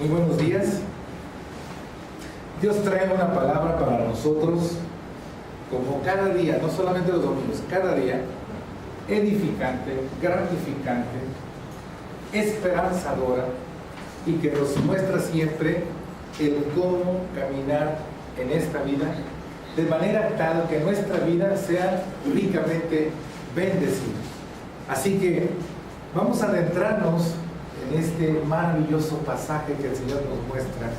Muy buenos días. Dios trae una palabra para nosotros, como cada día, no solamente los domingos, cada día, edificante, gratificante, esperanzadora, y que nos muestra siempre el cómo caminar en esta vida, de manera tal que nuestra vida sea ricamente bendecida. Así que vamos a adentrarnos en este maravilloso pasaje que el Señor nos muestra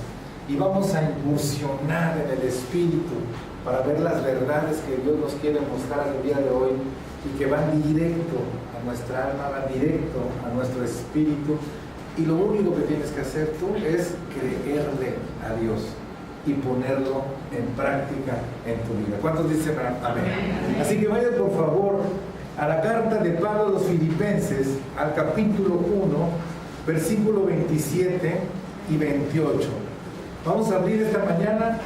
y vamos a incursionar en el Espíritu para ver las verdades que Dios nos quiere mostrar el día de hoy y que van directo a nuestra alma, van directo a nuestro espíritu, y lo único que tienes que hacer tú es creerle a Dios y ponerlo en práctica en tu vida. ¿Cuántos dicen amén? Así que vayan por favor a la carta de Pablo a los Filipenses, al capítulo 1, versículo 27 y 28. Vamos a abrir esta mañana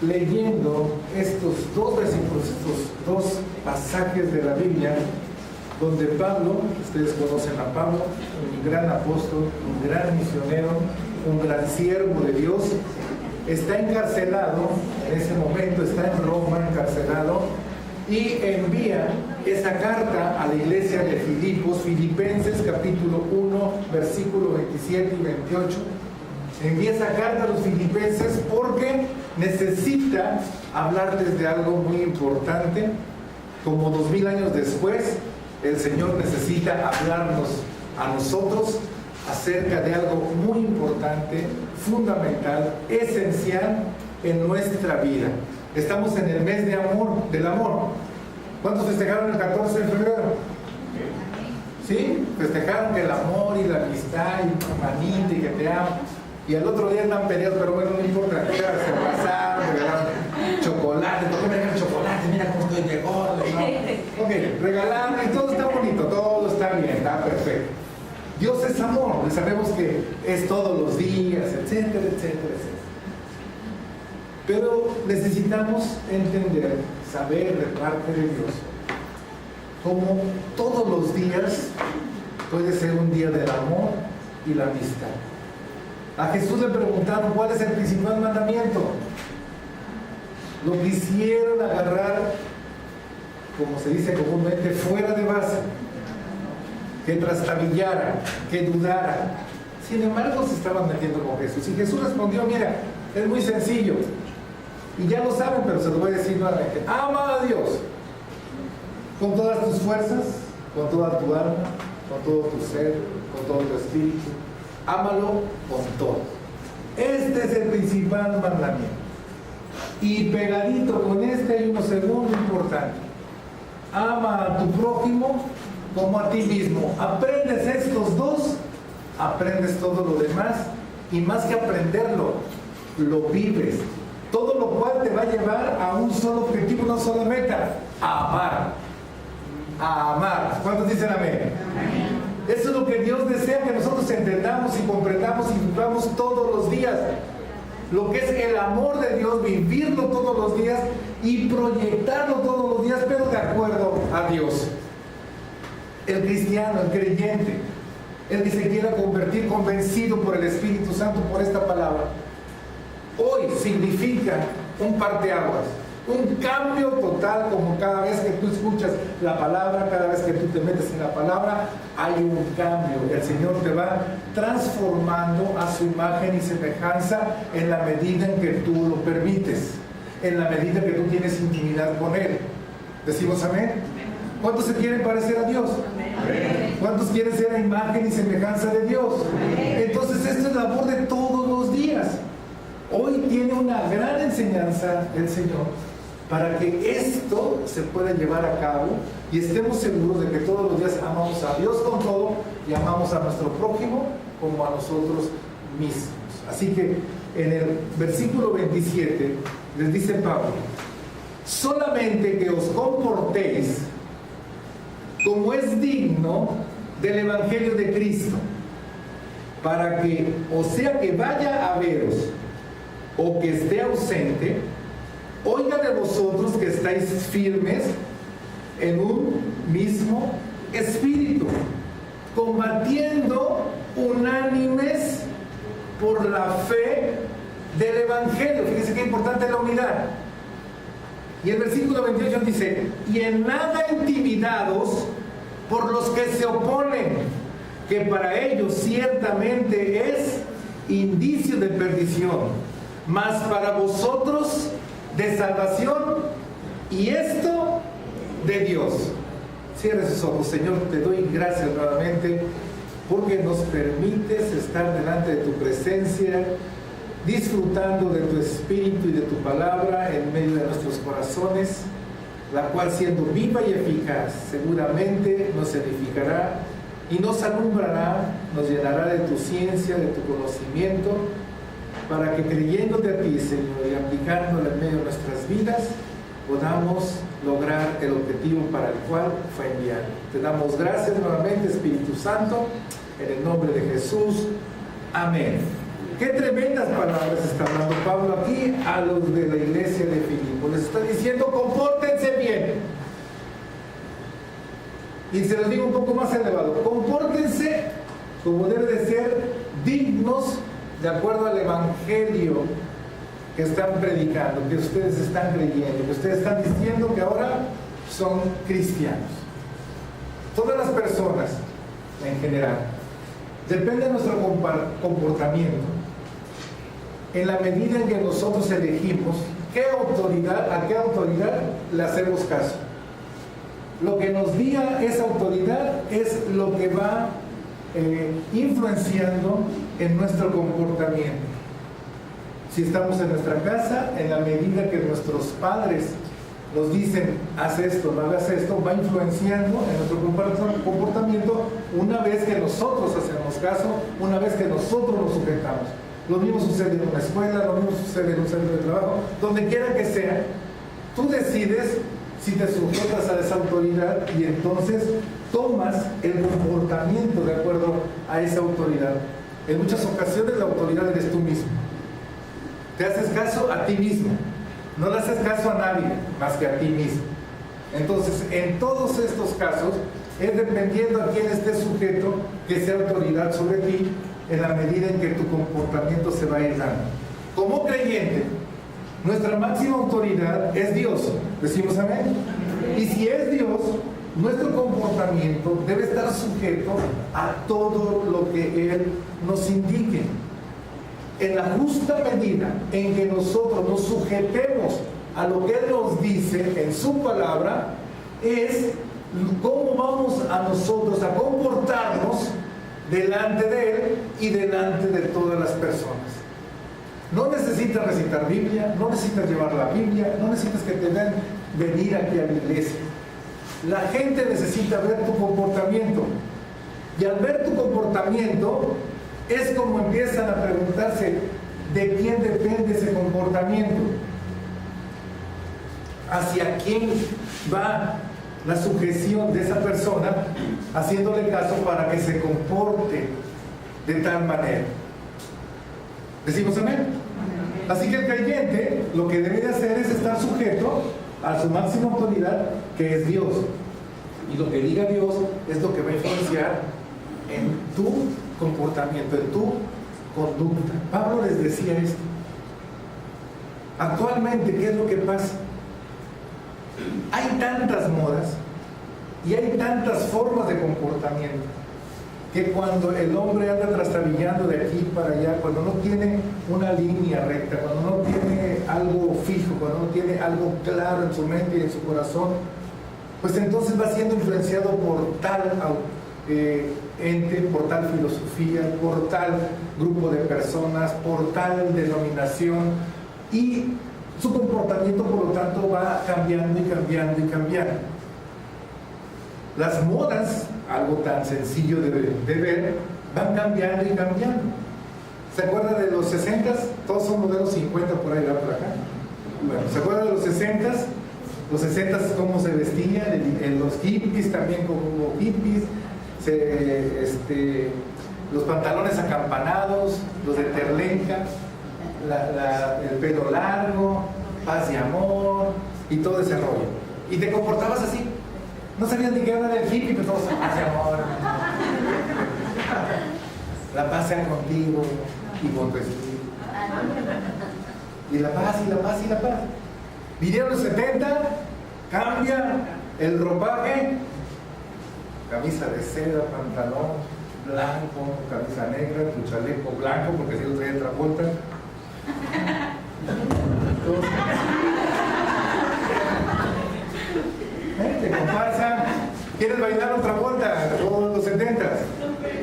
leyendo estos dos versículos, estos dos pasajes de la Biblia, donde Pablo, ustedes conocen a Pablo, un gran apóstol, un gran misionero, un gran siervo de Dios, está encarcelado, en ese momento está en Roma encarcelado, y envía esa carta a la iglesia de Filipos, Filipenses capítulo 1, versículo 27 y 28. Envía esa carta a los filipenses porque necesita hablarles de algo muy importante. Como 2000 años después, el Señor necesita hablarnos a nosotros acerca de algo muy importante, fundamental, esencial en nuestra vida. Estamos en el mes de amor, del amor. ¿Cuántos festejaron el 14 de febrero? ¿Sí? Festejaron que el amor y la amistad y manita y que te amo. Y al otro día están peleados, pero bueno, no importa. Se pasaron, regalaron chocolate. ¿Por qué me regalan chocolate? Mira cómo estoy de gordo, ¿no? Ok, regalaron y todo está bonito, todo está bien, está perfecto. Dios es amor, y sabemos que es todos los días, etcétera, etcétera, etcétera. Pero necesitamos entender, saber de parte de Dios, cómo todos los días puede ser un día del amor y la amistad. A Jesús le preguntaron cuál es el principal mandamiento. Lo quisieron agarrar, como se dice comúnmente, fuera de base, que trastabillara, que dudara. Sin embargo, se estaban metiendo con Jesús. Y Jesús respondió: mira, es muy sencillo. Y ya lo saben, pero se lo voy a decir nuevamente. Ama a Dios con todas tus fuerzas, con toda tu alma, con todo tu ser, con todo tu espíritu. Ámalo con todo. Este es el principal mandamiento. Y pegadito con este hay uno segundo importante. Ama a tu prójimo como a ti mismo. Aprendes estos dos, aprendes todo lo demás, y más que aprenderlo, lo vives. Todo lo cual te va a llevar a un solo objetivo, una sola meta: a amar. A amar. ¿Cuántos dicen amén? Amén. Eso es lo que Dios desea que nosotros entendamos y comprendamos y vivamos todos los días. Lo que es el amor de Dios, vivirlo todos los días y proyectarlo todos los días, pero de acuerdo a Dios. El cristiano, el creyente, el que se quiera convertir, convencido por el Espíritu Santo, por esta palabra, hoy significa un parteaguas, un cambio total. Como cada vez que tú escuchas la palabra, cada vez que tú te metes en la palabra, hay un cambio. El Señor te va transformando a su imagen y semejanza en la medida en que tú lo permites, en la medida que tú tienes intimidad con Él. ¿Decimos amén? ¿Cuántos se quieren parecer a Dios? Amén. ¿Cuántos quieren ser a imagen y semejanza de Dios? Amén. Entonces esto es labor de todos los días. Hoy tiene una gran enseñanza el Señor para que esto se pueda llevar a cabo y estemos seguros de que todos los días amamos a Dios con todo y amamos a nuestro prójimo como a nosotros mismos. Así que en el versículo 27 les dice Pablo: solamente que os comportéis como es digno del Evangelio de Cristo, para que, o sea que vaya a veros o que esté ausente, oiga de vosotros que estáis firmes en un mismo espíritu, combatiendo unánimes por la fe del Evangelio. Fíjense qué importante es la unidad. Y el versículo 28 dice: y en nada intimidados por los que se oponen, que para ellos ciertamente es indicio de perdición, mas para vosotros de salvación, y esto de Dios. Cierra sus ojos. Señor, te doy gracias nuevamente porque nos permites estar delante de tu presencia, disfrutando de tu espíritu y de tu palabra en medio de nuestros corazones, la cual, siendo viva y eficaz, seguramente nos edificará y nos alumbrará, nos llenará de tu ciencia, de tu conocimiento, para que, creyéndote a ti, Señor, y aplicándola en medio de nuestras vidas, podamos lograr el objetivo para el cual fue enviado. Te damos gracias nuevamente, Espíritu Santo, en el nombre de Jesús. Amén. Qué tremendas palabras está hablando Pablo aquí a los de la iglesia de Filipos. Les está diciendo: compórtense bien. Y se los digo un poco más elevado: compórtense como debe de ser, dignos de acuerdo al evangelio que están predicando, que ustedes están creyendo, que ustedes están diciendo que ahora son cristianos. Todas las personas en general, depende de nuestro comportamiento, en la medida en que nosotros elegimos a qué autoridad le hacemos caso. Lo que nos diga esa autoridad es lo que va influenciando en nuestro comportamiento. Si estamos en nuestra casa, en la medida que nuestros padres nos dicen: haz esto, no hagas esto, va influenciando en nuestro comportamiento una vez que nosotros hacemos caso, una vez que nosotros nos sujetamos. Lo mismo sucede en una escuela, lo mismo sucede en un centro de trabajo, donde quiera que sea. Tú decides si te sujetas a esa autoridad y entonces tomas el comportamiento de acuerdo a esa autoridad. En muchas ocasiones la autoridad eres tú mismo. Te haces caso a ti mismo, no le haces caso a nadie más que a ti mismo. Entonces, en todos estos casos, es dependiendo a quién esté sujeto que sea autoridad sobre ti, en la medida en que tu comportamiento se va a ir dando. Como creyente, nuestra máxima autoridad es Dios. ¿Decimos amén? Y si es Dios, nuestro comportamiento debe estar sujeto a todo lo que Él nos indique. En la justa medida en que nosotros nos sujetemos a lo que Él nos dice en su palabra, es cómo vamos a nosotros a comportarnos delante de Él y delante de todas las personas. No necesitas recitar Biblia, no necesitas llevar la Biblia, no necesitas que te vean venir aquí a la iglesia. La gente necesita ver tu comportamiento, y al ver tu comportamiento es como empiezan a preguntarse: ¿de quién depende ese comportamiento? ¿Hacia quién va la sujeción de esa persona, haciéndole caso para que se comporte de tal manera? ¿Decimos amén? Así que el creyente lo que debe de hacer es estar sujeto a su máxima autoridad, que es Dios. Y lo que diga Dios es lo que va a influenciar en tu comportamiento, en tu conducta. Pablo les decía esto. Actualmente, ¿qué es lo que pasa? Hay tantas modas y hay tantas formas de comportamiento que cuando el hombre anda trastabillando de aquí para allá, cuando no tiene una línea recta, cuando no tiene algo fijo, cuando no tiene algo claro en su mente y en su corazón, pues entonces va siendo influenciado por tal ente, por tal filosofía, por tal grupo de personas, por tal denominación, y su comportamiento, por lo tanto, va cambiando y cambiando y cambiando. Las modas, algo tan sencillo de ver, van cambiando y cambiando. ¿Se acuerda de los 60s? Todos son modelos 50 por ahí, por acá. Bueno, ¿se acuerda de los 60s? Los 60s, cómo se vestían, los hippies también, como hubo hippies, los pantalones acampanados, los de terlenca, el pelo largo, paz y amor, y todo ese rollo. Y te comportabas así. No sabías ni qué era del hippie, pero todos, paz y amor. La paz sea contigo. y con respiro. Y la paz, y la paz, y la paz. Vinieron los 70, cambia el ropaje, camisa de seda, pantalón blanco, camisa negra, tu chaleco blanco, porque si lo traía Travolta. Te comparsa. ¿Quieres bailar otra vuelta? Todos los 70.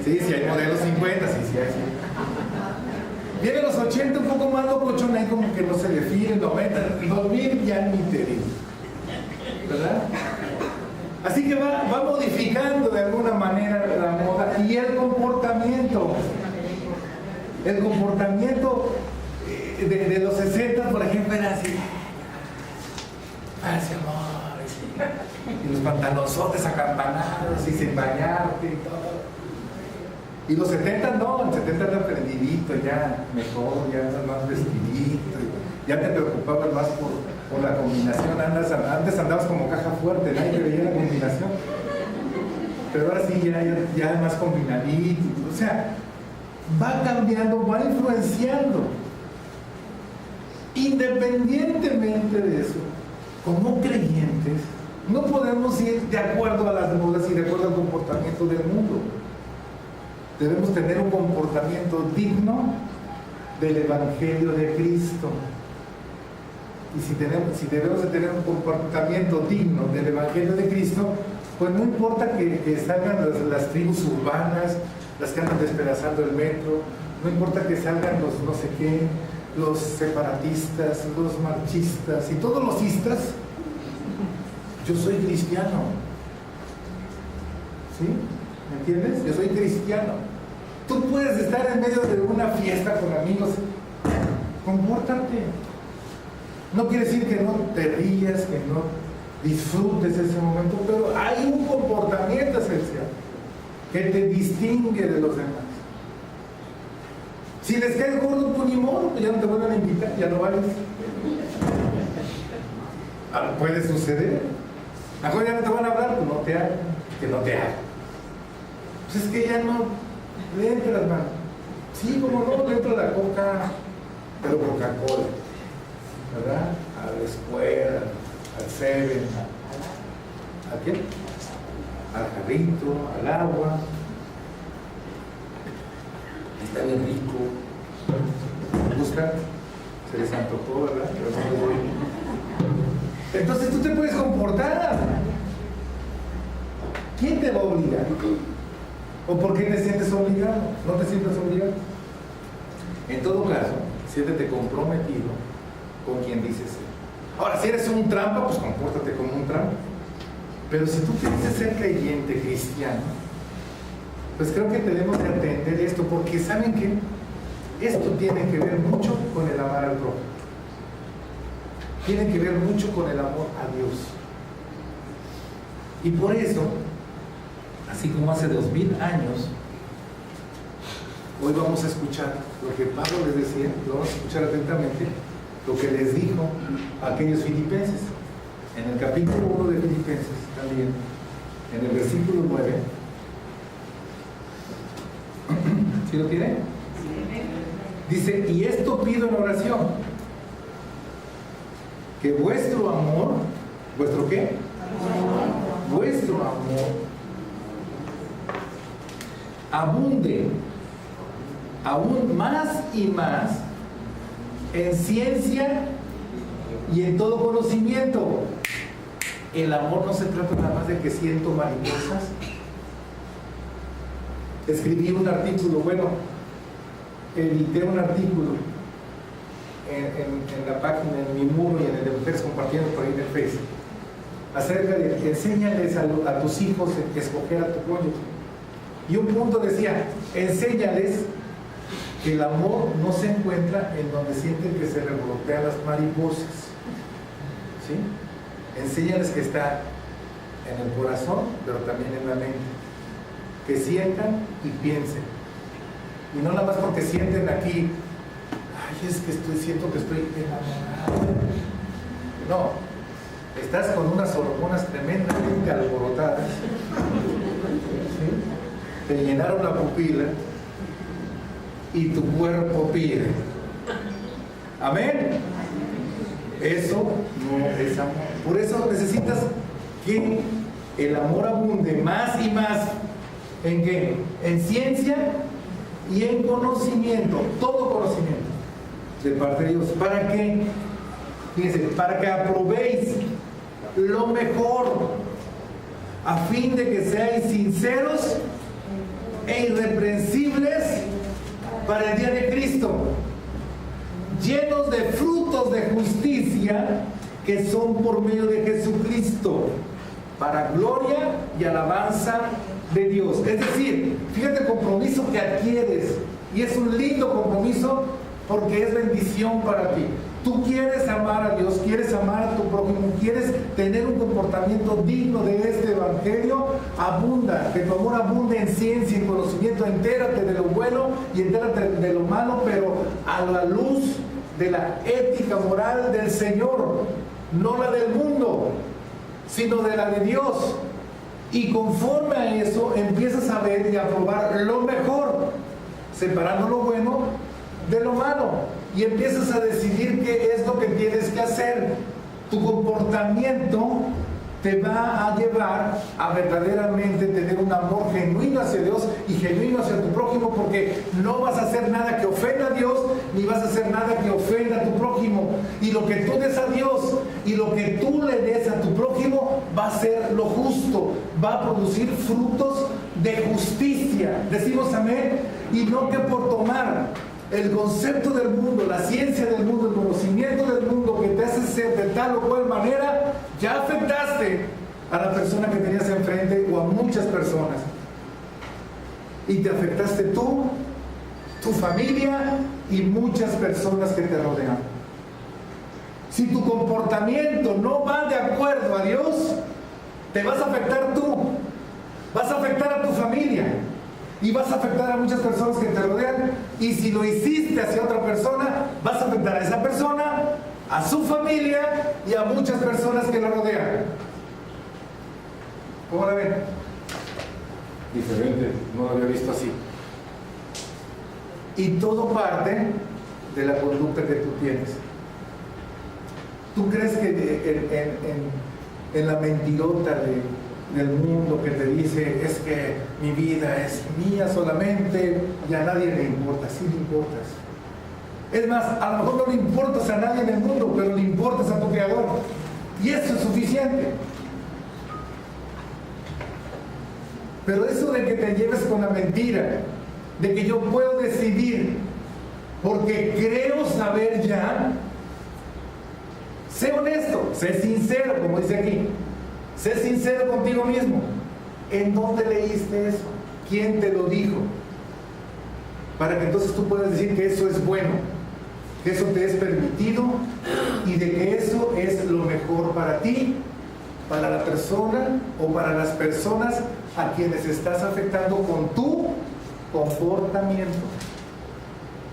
Sí, sí hay modelos 50, sí hay. Viene los 80 un poco más locochón, ahí como que no se le fíe, 90, 2000 ya ni te digo. ¿Verdad? Así que va modificando de alguna manera la moda y el comportamiento. El comportamiento de los 60, por ejemplo, era así. Así, amor, y los pantalonzotes acampanados y sin bañarte y todo. Y los 70 no, el 70 era aprendidito, ya mejor, ya más vestidito, ya te preocupabas más por la combinación. Antes andabas como caja fuerte, nadie te veía la combinación. Pero ahora sí, ya más combinadito. O sea, va cambiando, va influenciando. Independientemente de eso, como creyentes, no podemos ir de acuerdo a las modas y de acuerdo al comportamiento del mundo. Debemos tener un comportamiento digno del Evangelio de Cristo. Y si debemos de tener un comportamiento digno del Evangelio de Cristo, pues no importa que salgan las tribus urbanas, las que andan despedazando el metro, no importa que salgan los no sé qué, los separatistas, los marchistas y todos los istas. Yo soy cristiano. ¿Sí? ¿Me entiendes? Yo soy cristiano. Tú puedes estar en medio de una fiesta con amigos. Compórtate. No quiere decir que no te rías, que no disfrutes ese momento, pero hay un comportamiento esencial que te distingue de los demás. Si les caes gordo, pues ni modo, pues ya no te vuelven a invitar, ya no vales. Puede suceder. A lo mejor ya no te van a hablar, pues no te hagan, que no te hagan. Pues es que ya no le entras, hermano. Sí, como no, le entra la coca, pero Coca-Cola, ¿verdad? A la escuela, al Seven, ¿a qué? Al jarrito, al agua. Está bien rico. Buscan, se les antojó, ¿verdad? Pero no les doy. Entonces tú te puedes comportar. ¿Quién te va a obligar? ¿O por qué te sientes obligado? ¿No te sientes obligado? En todo caso, siéntete comprometido con quien dices ser. Ahora, si eres un trampa, pues compórtate como un trampa. Pero si tú quieres ser creyente, cristiano, pues creo que tenemos que atender esto, porque ¿saben qué? Esto tiene que ver mucho con el amar al prójimo. Tiene que ver mucho con el amor a Dios. Y por eso, así como hace 2000 años, hoy vamos a escuchar lo que Pablo les decía, lo vamos a escuchar atentamente, lo que les dijo a aquellos filipenses. En el capítulo 1 de Filipenses también, en el versículo 9. ¿Sí lo tiene? Dice, y esto pido en oración, que vuestro amor, ¿vuestro qué? Vuestro amor abunde aún más y más en ciencia y en todo conocimiento. El amor no se trata nada más de que siento mariposas. Escribí un artículo, edité un artículo en la página, en mi muro y en el de mujeres compartiendo por ahí en el Facebook, acerca de enséñales a tus hijos a escoger a tu cónyuge. Y un punto decía, enséñales que el amor no se encuentra en donde sienten que se revolotean las mariposas. ¿Sí? Enséñales que está en el corazón, pero también en la mente. Que sientan y piensen. Y no nada más porque sienten aquí, ay, es que siento que estoy enamorado. No, estás con unas hormonas tremendamente alborotadas. ¿Sí? Te llenaron la pupila y tu cuerpo pide. Amén. Eso no es amor. Por eso necesitas que el amor abunde más y más. ¿En qué? En ciencia y en conocimiento. Todo conocimiento de parte de Dios. ¿Para qué? Fíjense, para que aprobéis lo mejor, a fin de que seáis sinceros e irreprensibles para el día de Cristo, llenos de frutos de justicia que son por medio de Jesucristo, para gloria y alabanza de Dios. Es decir, fíjate el compromiso que adquieres, y es un lindo compromiso porque es bendición para ti. Tú quieres amar a Dios, quieres amar a tu prójimo, quieres tener un comportamiento digno de este evangelio. Abunda, que tu amor abunde en ciencia y en conocimiento. Entérate de lo bueno y entérate de lo malo, pero a la luz de la ética moral del Señor, no la del mundo, sino de la de Dios. Y conforme a eso empiezas a ver y a probar lo mejor, separando lo bueno de lo malo, y empiezas a decidir qué es lo que tienes que hacer. Tu comportamiento te va a llevar a verdaderamente tener un amor genuino hacia Dios y genuino hacia tu prójimo, porque no vas a hacer nada que ofenda a Dios, ni vas a hacer nada que ofenda a tu prójimo. Y lo que tú des a Dios y lo que tú le des a tu prójimo va a ser lo justo, va a producir frutos de justicia. Decimos amén. Y no que por tomar el concepto del mundo, la ciencia del mundo, el conocimiento del mundo que te hace ser de tal o cual manera, ya afectaste a la persona que tenías enfrente o a muchas personas. Y te afectaste tú, tu familia y muchas personas que te rodean. Si tu comportamiento no va de acuerdo a Dios, te vas a afectar tú, vas a afectar a tu familia y vas a afectar a muchas personas que te rodean. Y si lo hiciste hacia otra persona, vas a afectar a esa persona, a su familia y a muchas personas que lo rodean. ¿Cómo la ven? Diferente, no lo había visto así. Y todo parte de la conducta que tú tienes. ¿Tú crees que en la mentirota del mundo que te dice es que mi vida es mía solamente y a nadie le importa? Sí le importas. Es más, a lo mejor no le importas a nadie en el mundo, pero le importas a tu Creador, y eso es suficiente. Pero eso de que te lleves con la mentira, de que yo puedo decidir porque creo saber ya, sé honesto, sé sincero, como dice aquí. Sé sincero contigo mismo. ¿En dónde leíste eso? ¿Quién te lo dijo? Para que entonces tú puedas decir que eso es bueno, que eso te es permitido y de que eso es lo mejor para ti, para la persona o para las personas a quienes estás afectando con tu comportamiento.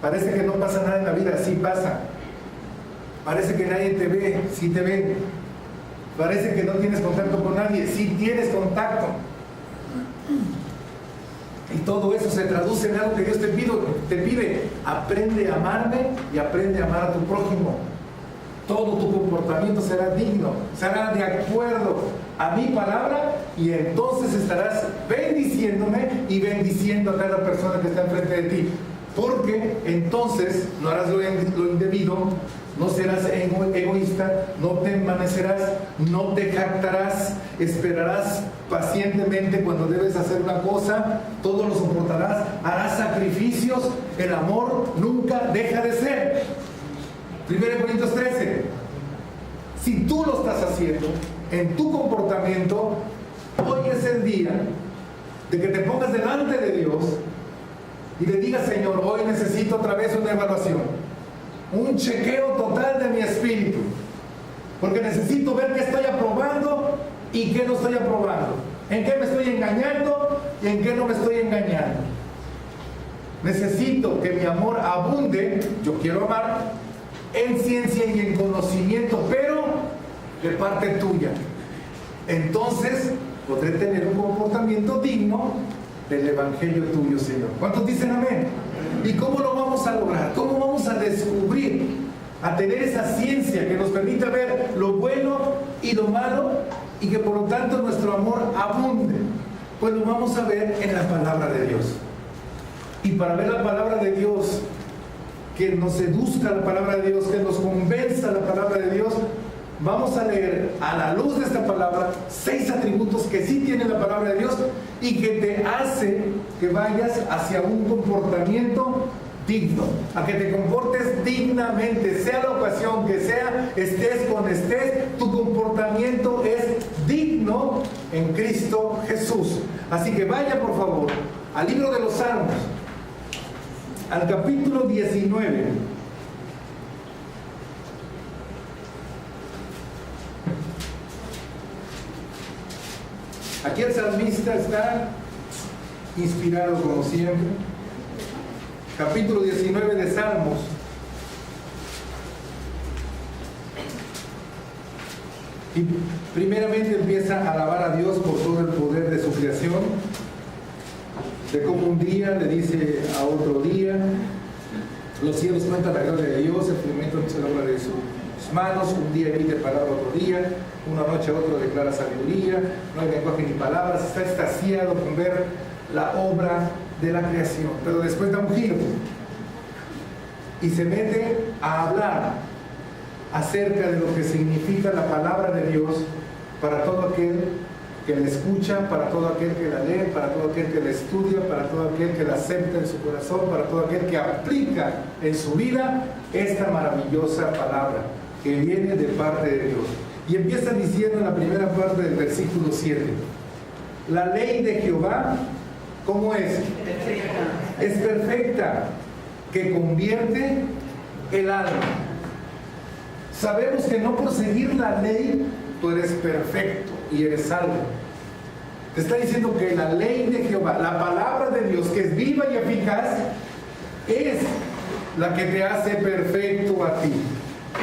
Parece que no pasa nada en la vida, sí pasa. Parece que nadie te ve, sí te ven. Parece que no tienes contacto con nadie, sí tienes contacto. Y todo eso se traduce en algo que Dios te pide. Aprende a amarme y aprende a amar a tu prójimo. Todo tu comportamiento será digno, será de acuerdo a mi palabra, y entonces estarás bendiciéndome y bendiciendo a cada persona que está enfrente de ti. Porque entonces no harás lo indebido, no serás egoísta, no te envanecerás, no te jactarás, esperarás pacientemente cuando debes hacer una cosa, todo lo soportarás, harás sacrificios, el amor nunca deja de ser. 1 Corintios 13. Si tú lo estás haciendo en tu comportamiento, hoy es el día de que te pongas delante de Dios y le digas: Señor, hoy necesito otra vez una evaluación, un chequeo total de mi espíritu, porque necesito ver qué estoy aprobando y qué no estoy aprobando, en qué me estoy engañando y en qué no me estoy engañando. Necesito que mi amor abunde. Yo quiero amar en ciencia y en conocimiento, pero de parte tuya. Entonces podré tener un comportamiento digno del evangelio tuyo, Señor. ¿Cuántos dicen amén? ¿Y cómo lo vamos a lograr? ¿Cómo vamos a descubrir, a tener esa ciencia que nos permita ver lo bueno y lo malo y que por lo tanto nuestro amor abunde? Pues lo vamos a ver en la palabra de Dios. Y para ver la palabra de Dios, que nos seduzca la palabra de Dios, que nos convenza la palabra de Dios, vamos a leer a la luz de esta palabra 6 atributos que sí tiene la palabra de Dios y que te hace que vayas hacia un comportamiento digno, a que te comportes dignamente, sea la ocasión que sea, estés donde estés, tu comportamiento es digno en Cristo Jesús. Así que vaya por favor al libro de los Salmos, al capítulo 19. Aquí el salmista está inspirado como siempre. Capítulo 19 de Salmos. Y primeramente empieza a alabar a Dios por todo el poder de su creación, de cómo un día le dice a otro día, los cielos cuentan la gloria de Dios, el firmamento es la obra de sus manos, un día emite palabra otro día, una noche a otro declara sabiduría, no hay lenguaje ni palabras, está extasiado con ver la obra de la creación. Pero después da un giro y se mete a hablar acerca de lo que significa la palabra de Dios para todo aquel que la escucha, para todo aquel que la lee, para todo aquel que la estudia, para todo aquel que la acepta en su corazón, para todo aquel que aplica en su vida esta maravillosa palabra que viene de parte de Dios. Y empieza diciendo en la primera parte del versículo 7, la ley de Jehová, ¿cómo es? Perfecta. Es perfecta, que convierte el alma. Sabemos que no por seguir la ley tú eres perfecto y eres salvo. Te está diciendo que la ley de Jehová, la palabra de Dios, que es viva y eficaz, es la que te hace perfecto a ti.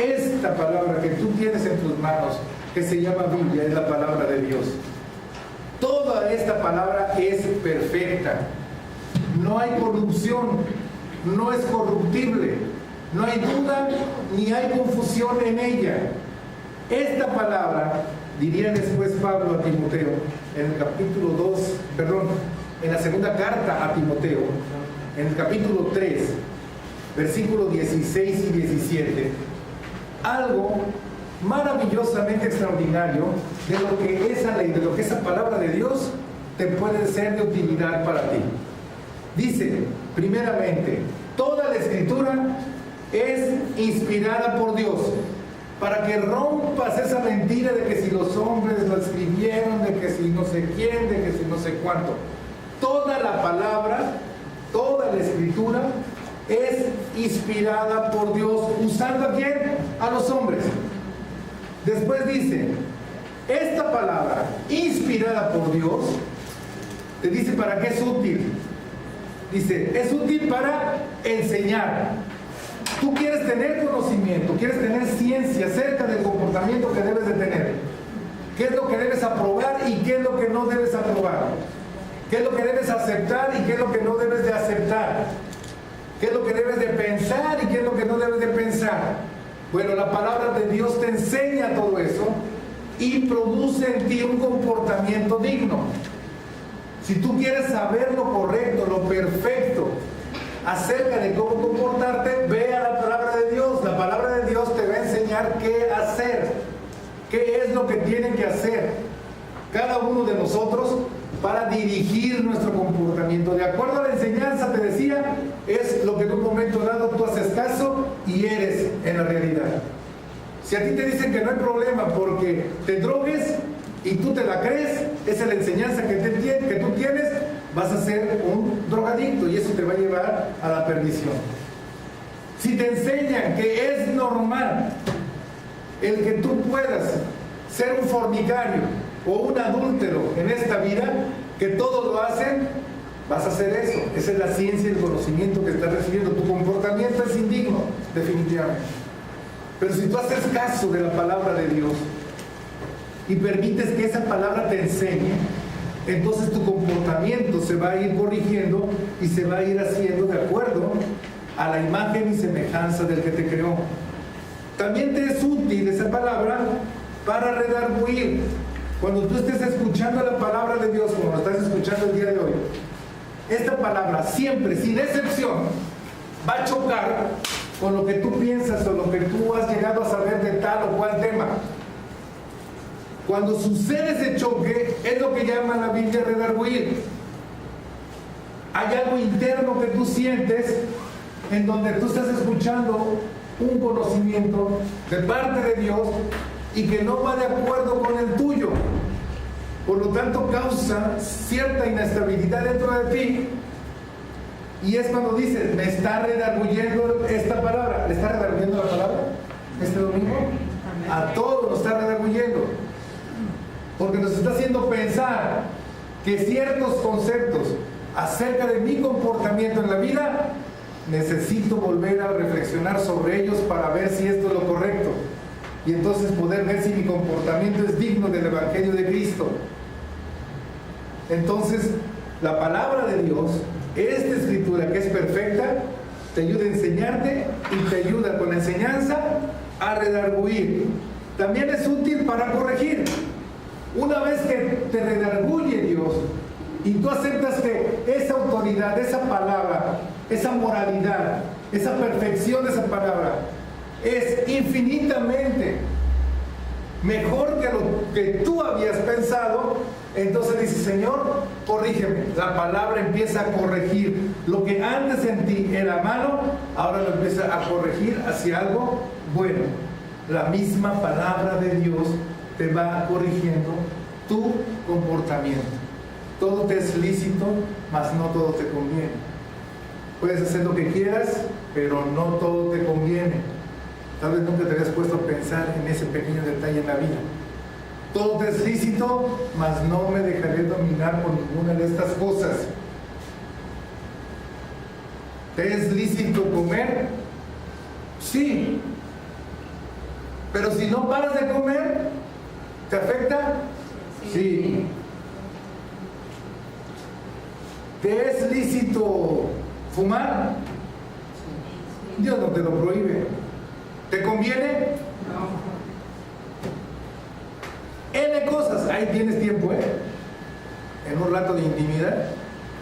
Esta palabra que tú tienes en tus manos, que se llama Biblia, es la palabra de Dios. Toda esta palabra es perfecta. No hay corrupción, no es corruptible, no hay duda ni hay confusión en ella. Esta palabra, diría después Pablo a Timoteo, en el capítulo 2, en la segunda carta a Timoteo, en el capítulo 3, versículos 16 y 17, algo maravillosamente extraordinario de lo que esa ley, de lo que esa palabra de Dios te puede ser de utilidad para ti. Dice, primeramente, toda la escritura es inspirada por Dios, para que rompas esa mentira de que si los hombres lo escribieron, de que si no sé quién, de que si no sé cuánto. Toda la palabra, toda la escritura es inspirada por Dios. ¿Usando a quién? A los hombres. Después dice, esta palabra inspirada por Dios, te dice para qué es útil. Dice, es útil para enseñar. Tú quieres tener conocimiento, quieres tener ciencia acerca del comportamiento que debes de tener. ¿Qué es lo que debes aprobar y qué es lo que no debes aprobar? ¿Qué es lo que debes aceptar y qué es lo que no debes de aceptar? ¿Qué es lo que debes de pensar y qué es lo que no debes de pensar? Bueno, la palabra de Dios te enseña todo eso y produce en ti un comportamiento digno. Si tú quieres saber lo correcto, lo perfecto acerca de cómo comportarte, ve a la palabra de Dios. La palabra de Dios te va a enseñar qué hacer, qué es lo que tiene que hacer cada uno de nosotros para dirigir nuestro comportamiento. De acuerdo a la enseñanza, te decía, es lo que en un momento dado tú haces caso y eres en la realidad. Si a ti te dicen que no hay problema porque te drogues y tú te la crees, esa es la enseñanza que tú tienes, vas a ser un drogadicto y eso te va a llevar a la perdición. Si te enseñan que es normal el que tú puedas ser un fornicario o un adúltero en esta vida, que todos lo hacen, vas a hacer eso. Esa es la ciencia y el conocimiento que estás recibiendo. Tu comportamiento es indigno, definitivamente. Pero si tú haces caso de la palabra de Dios y permites que esa palabra te enseñe, entonces tu comportamiento se va a ir corrigiendo y se va a ir haciendo de acuerdo a la imagen y semejanza del que te creó. También te es útil esa palabra para redarguir. Cuando tú estés escuchando la palabra de Dios, como lo estás escuchando el día de hoy, esta palabra siempre, sin excepción, va a chocar con lo que tú piensas o lo que tú has llegado a saber de tal o cual tema. Cuando sucede ese choque, es lo que llama la Biblia redarguir. Hay algo interno que tú sientes en donde tú estás escuchando un conocimiento de parte de Dios y que no va de acuerdo con el tuyo. Por lo tanto, causa cierta inestabilidad dentro de ti. Y es cuando dices, me está redarguyendo esta palabra. ¿Le está redarguyendo la palabra este domingo? A todos nos está redarguyendo. Porque nos está haciendo pensar que ciertos conceptos acerca de mi comportamiento en la vida, necesito volver a reflexionar sobre ellos para ver si esto es lo correcto. Y entonces poder ver si mi comportamiento es digno del Evangelio de Cristo. Entonces, la palabra de Dios, esta escritura que es perfecta, te ayuda a enseñarte y te ayuda con la enseñanza a redarguir. También es útil para corregir. Una vez que te redarguye Dios y tú aceptas que esa autoridad, esa palabra, esa moralidad, esa perfección de esa palabra es infinitamente mejor que lo que tú habías pensado, entonces dices, Señor, corrígeme. La palabra empieza a corregir. Lo que antes en ti era malo, ahora lo empieza a corregir hacia algo bueno. La misma palabra de Dios te va corrigiendo tu comportamiento. Todo te es lícito, mas no todo te conviene. Puedes hacer lo que quieras, pero no todo te conviene. Tal vez nunca te habías puesto a pensar en ese pequeño detalle en la vida. Todo te es lícito, mas no me dejaré dominar por ninguna de estas cosas. ¿Te es lícito comer? Sí. Pero si no paras de comer, ¿te afecta? Sí. ¿Te es lícito fumar? Dios no te lo prohíbe. ¿Te conviene? No. N cosas. Ahí tienes tiempo, en un rato de intimidad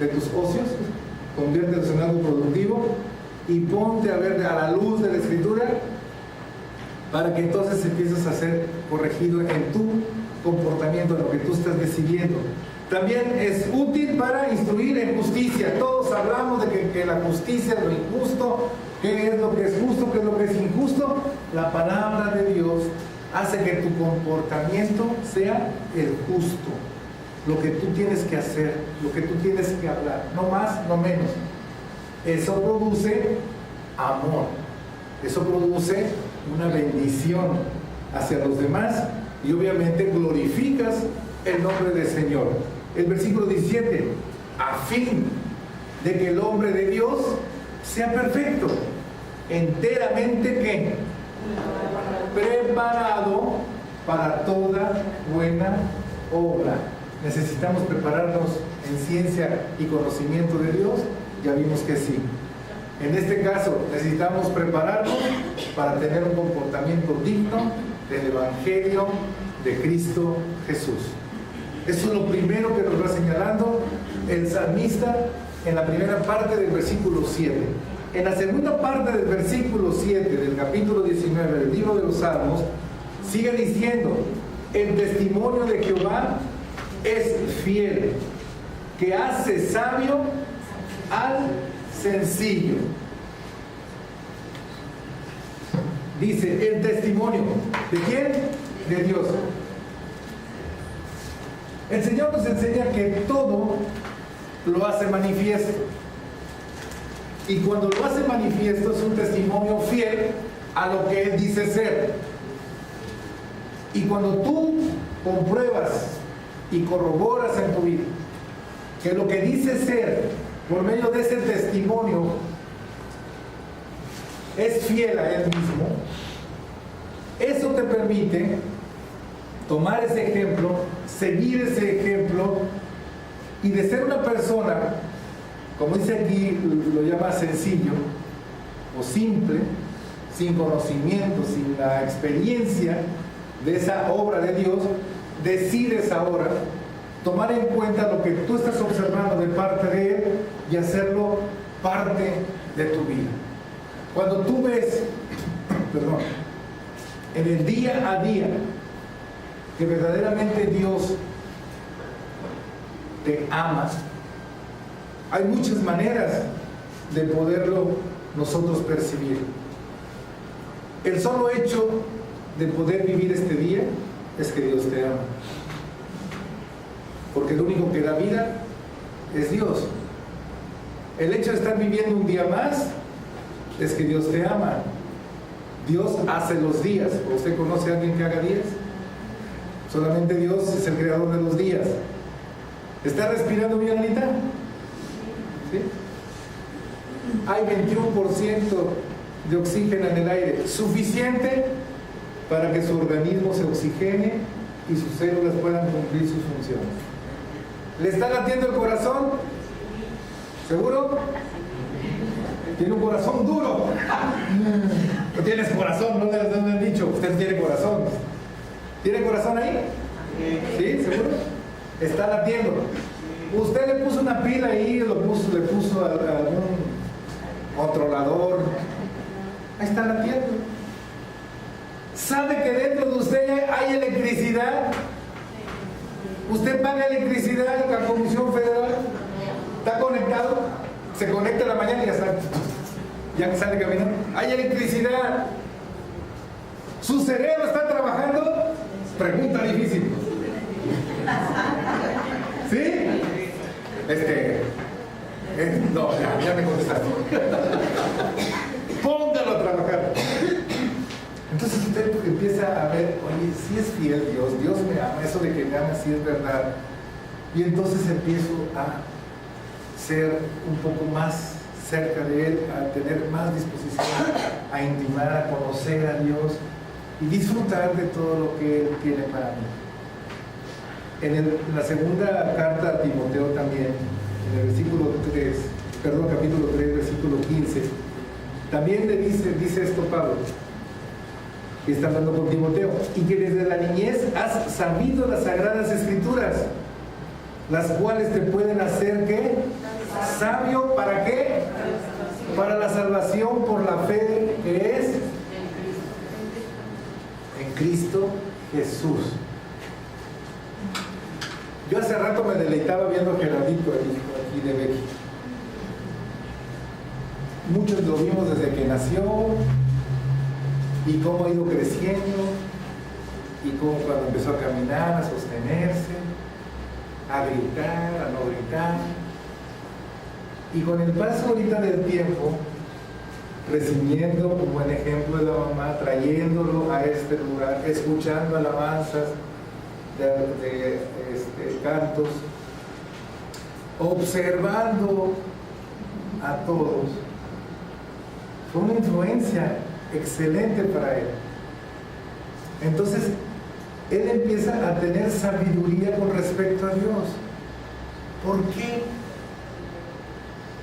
de tus ocios, conviértelos en algo productivo y ponte a ver a la luz de la Escritura para que entonces empieces a ser corregido en tu comportamiento, en lo que tú estás decidiendo. También es útil para instruir en justicia. Todos hablamos de que la justicia es lo injusto, qué es lo que es justo, qué es lo que es injusto. La palabra de Dios hace que tu comportamiento sea el justo, lo que tú tienes que hacer, lo que tú tienes que hablar, no más, no menos. Eso produce amor, eso produce una bendición hacia los demás y obviamente glorificas el nombre del Señor. El versículo 17, a fin de que el hombre de Dios sea perfecto, enteramente ¿qué? Preparado para toda buena obra. ¿Necesitamos prepararnos en ciencia y conocimiento de Dios? Ya vimos que sí. En este caso, necesitamos prepararnos para tener un comportamiento digno del Evangelio de Cristo Jesús. Eso es lo primero que nos va señalando el salmista en la primera parte del versículo 7. En la segunda parte del versículo 7 del capítulo 19 del libro de los Salmos, sigue diciendo, el testimonio de Jehová es fiel, que hace sabio al sencillo. Dice, el testimonio, ¿de quién? De Dios. El Señor nos enseña que todo lo hace manifiesto. Y cuando lo hace manifiesto es un testimonio fiel a lo que Él dice ser. Y cuando tú compruebas y corroboras en tu vida que lo que dice ser por medio de ese testimonio es fiel a Él mismo, eso te permite tomar ese ejemplo, seguir ese ejemplo Y de ser una persona, como dice aquí, lo llama sencillo o simple, sin conocimiento, sin la experiencia de esa obra de Dios, decides ahora tomar en cuenta lo que tú estás observando de parte de Él y hacerlo parte de tu vida. Cuando tú ves, en el día a día, que verdaderamente Dios te ama, hay muchas maneras de poderlo nosotros percibir. El solo hecho de poder vivir este día es que Dios te ama, porque el único que da vida es Dios. El hecho de estar viviendo un día más es que Dios te ama. Dios hace los días. ¿Usted conoce a alguien que haga días? Solamente Dios es el creador de los días. ¿Está respirando bien, Anita? ¿Sí? Hay 21% de oxígeno en el aire, suficiente para que su organismo se oxigene y sus células puedan cumplir sus funciones. ¿Le está latiendo el corazón? ¿Seguro? Tiene un corazón duro. No tienes corazón, no le han dicho. Usted tiene corazón. ¿Tiene corazón ahí? ¿Sí? ¿Seguro? Está latiendo. Usted le puso una pila ahí, le puso a algún controlador. Ahí está latiendo. ¿Sabe que dentro de usted hay electricidad? Usted paga electricidad en la Comisión Federal. Está conectado. Se conecta a la mañana y ya sale caminando. Hay electricidad. ¿Su cerebro está trabajando? Pregunta difícil. ¿Sí? No, ya me contestaste. Póngalo a trabajar. Entonces usted empieza a ver, oye, si es fiel Dios, Dios me ama, eso de que me ama sí es verdad. Y entonces empiezo a ser un poco más cerca de Él, a tener más disposición a intimar, a conocer a Dios y disfrutar de todo lo que Él tiene para mí. En la segunda carta a Timoteo también, en el capítulo 3, versículo 15, también le dice esto Pablo, que está hablando con Timoteo, y que desde la niñez has sabido las sagradas escrituras, las cuales te pueden hacer ¿qué? Sabio, ¿para qué? Para la salvación por la fe que es en Cristo Jesús. Yo hace rato me deleitaba viendo a Gerardito aquí de Becky. Muchos lo vimos desde que nació y cómo ha ido creciendo y cómo cuando empezó a caminar, a sostenerse, a gritar, a no gritar. Y con el paso ahorita del tiempo, recibiendo un buen ejemplo de la mamá, trayéndolo a este lugar, escuchando alabanzas de cantos, observando a todos, fue una influencia excelente para él. Entonces, él empieza a tener sabiduría con respecto a Dios. ¿Por qué?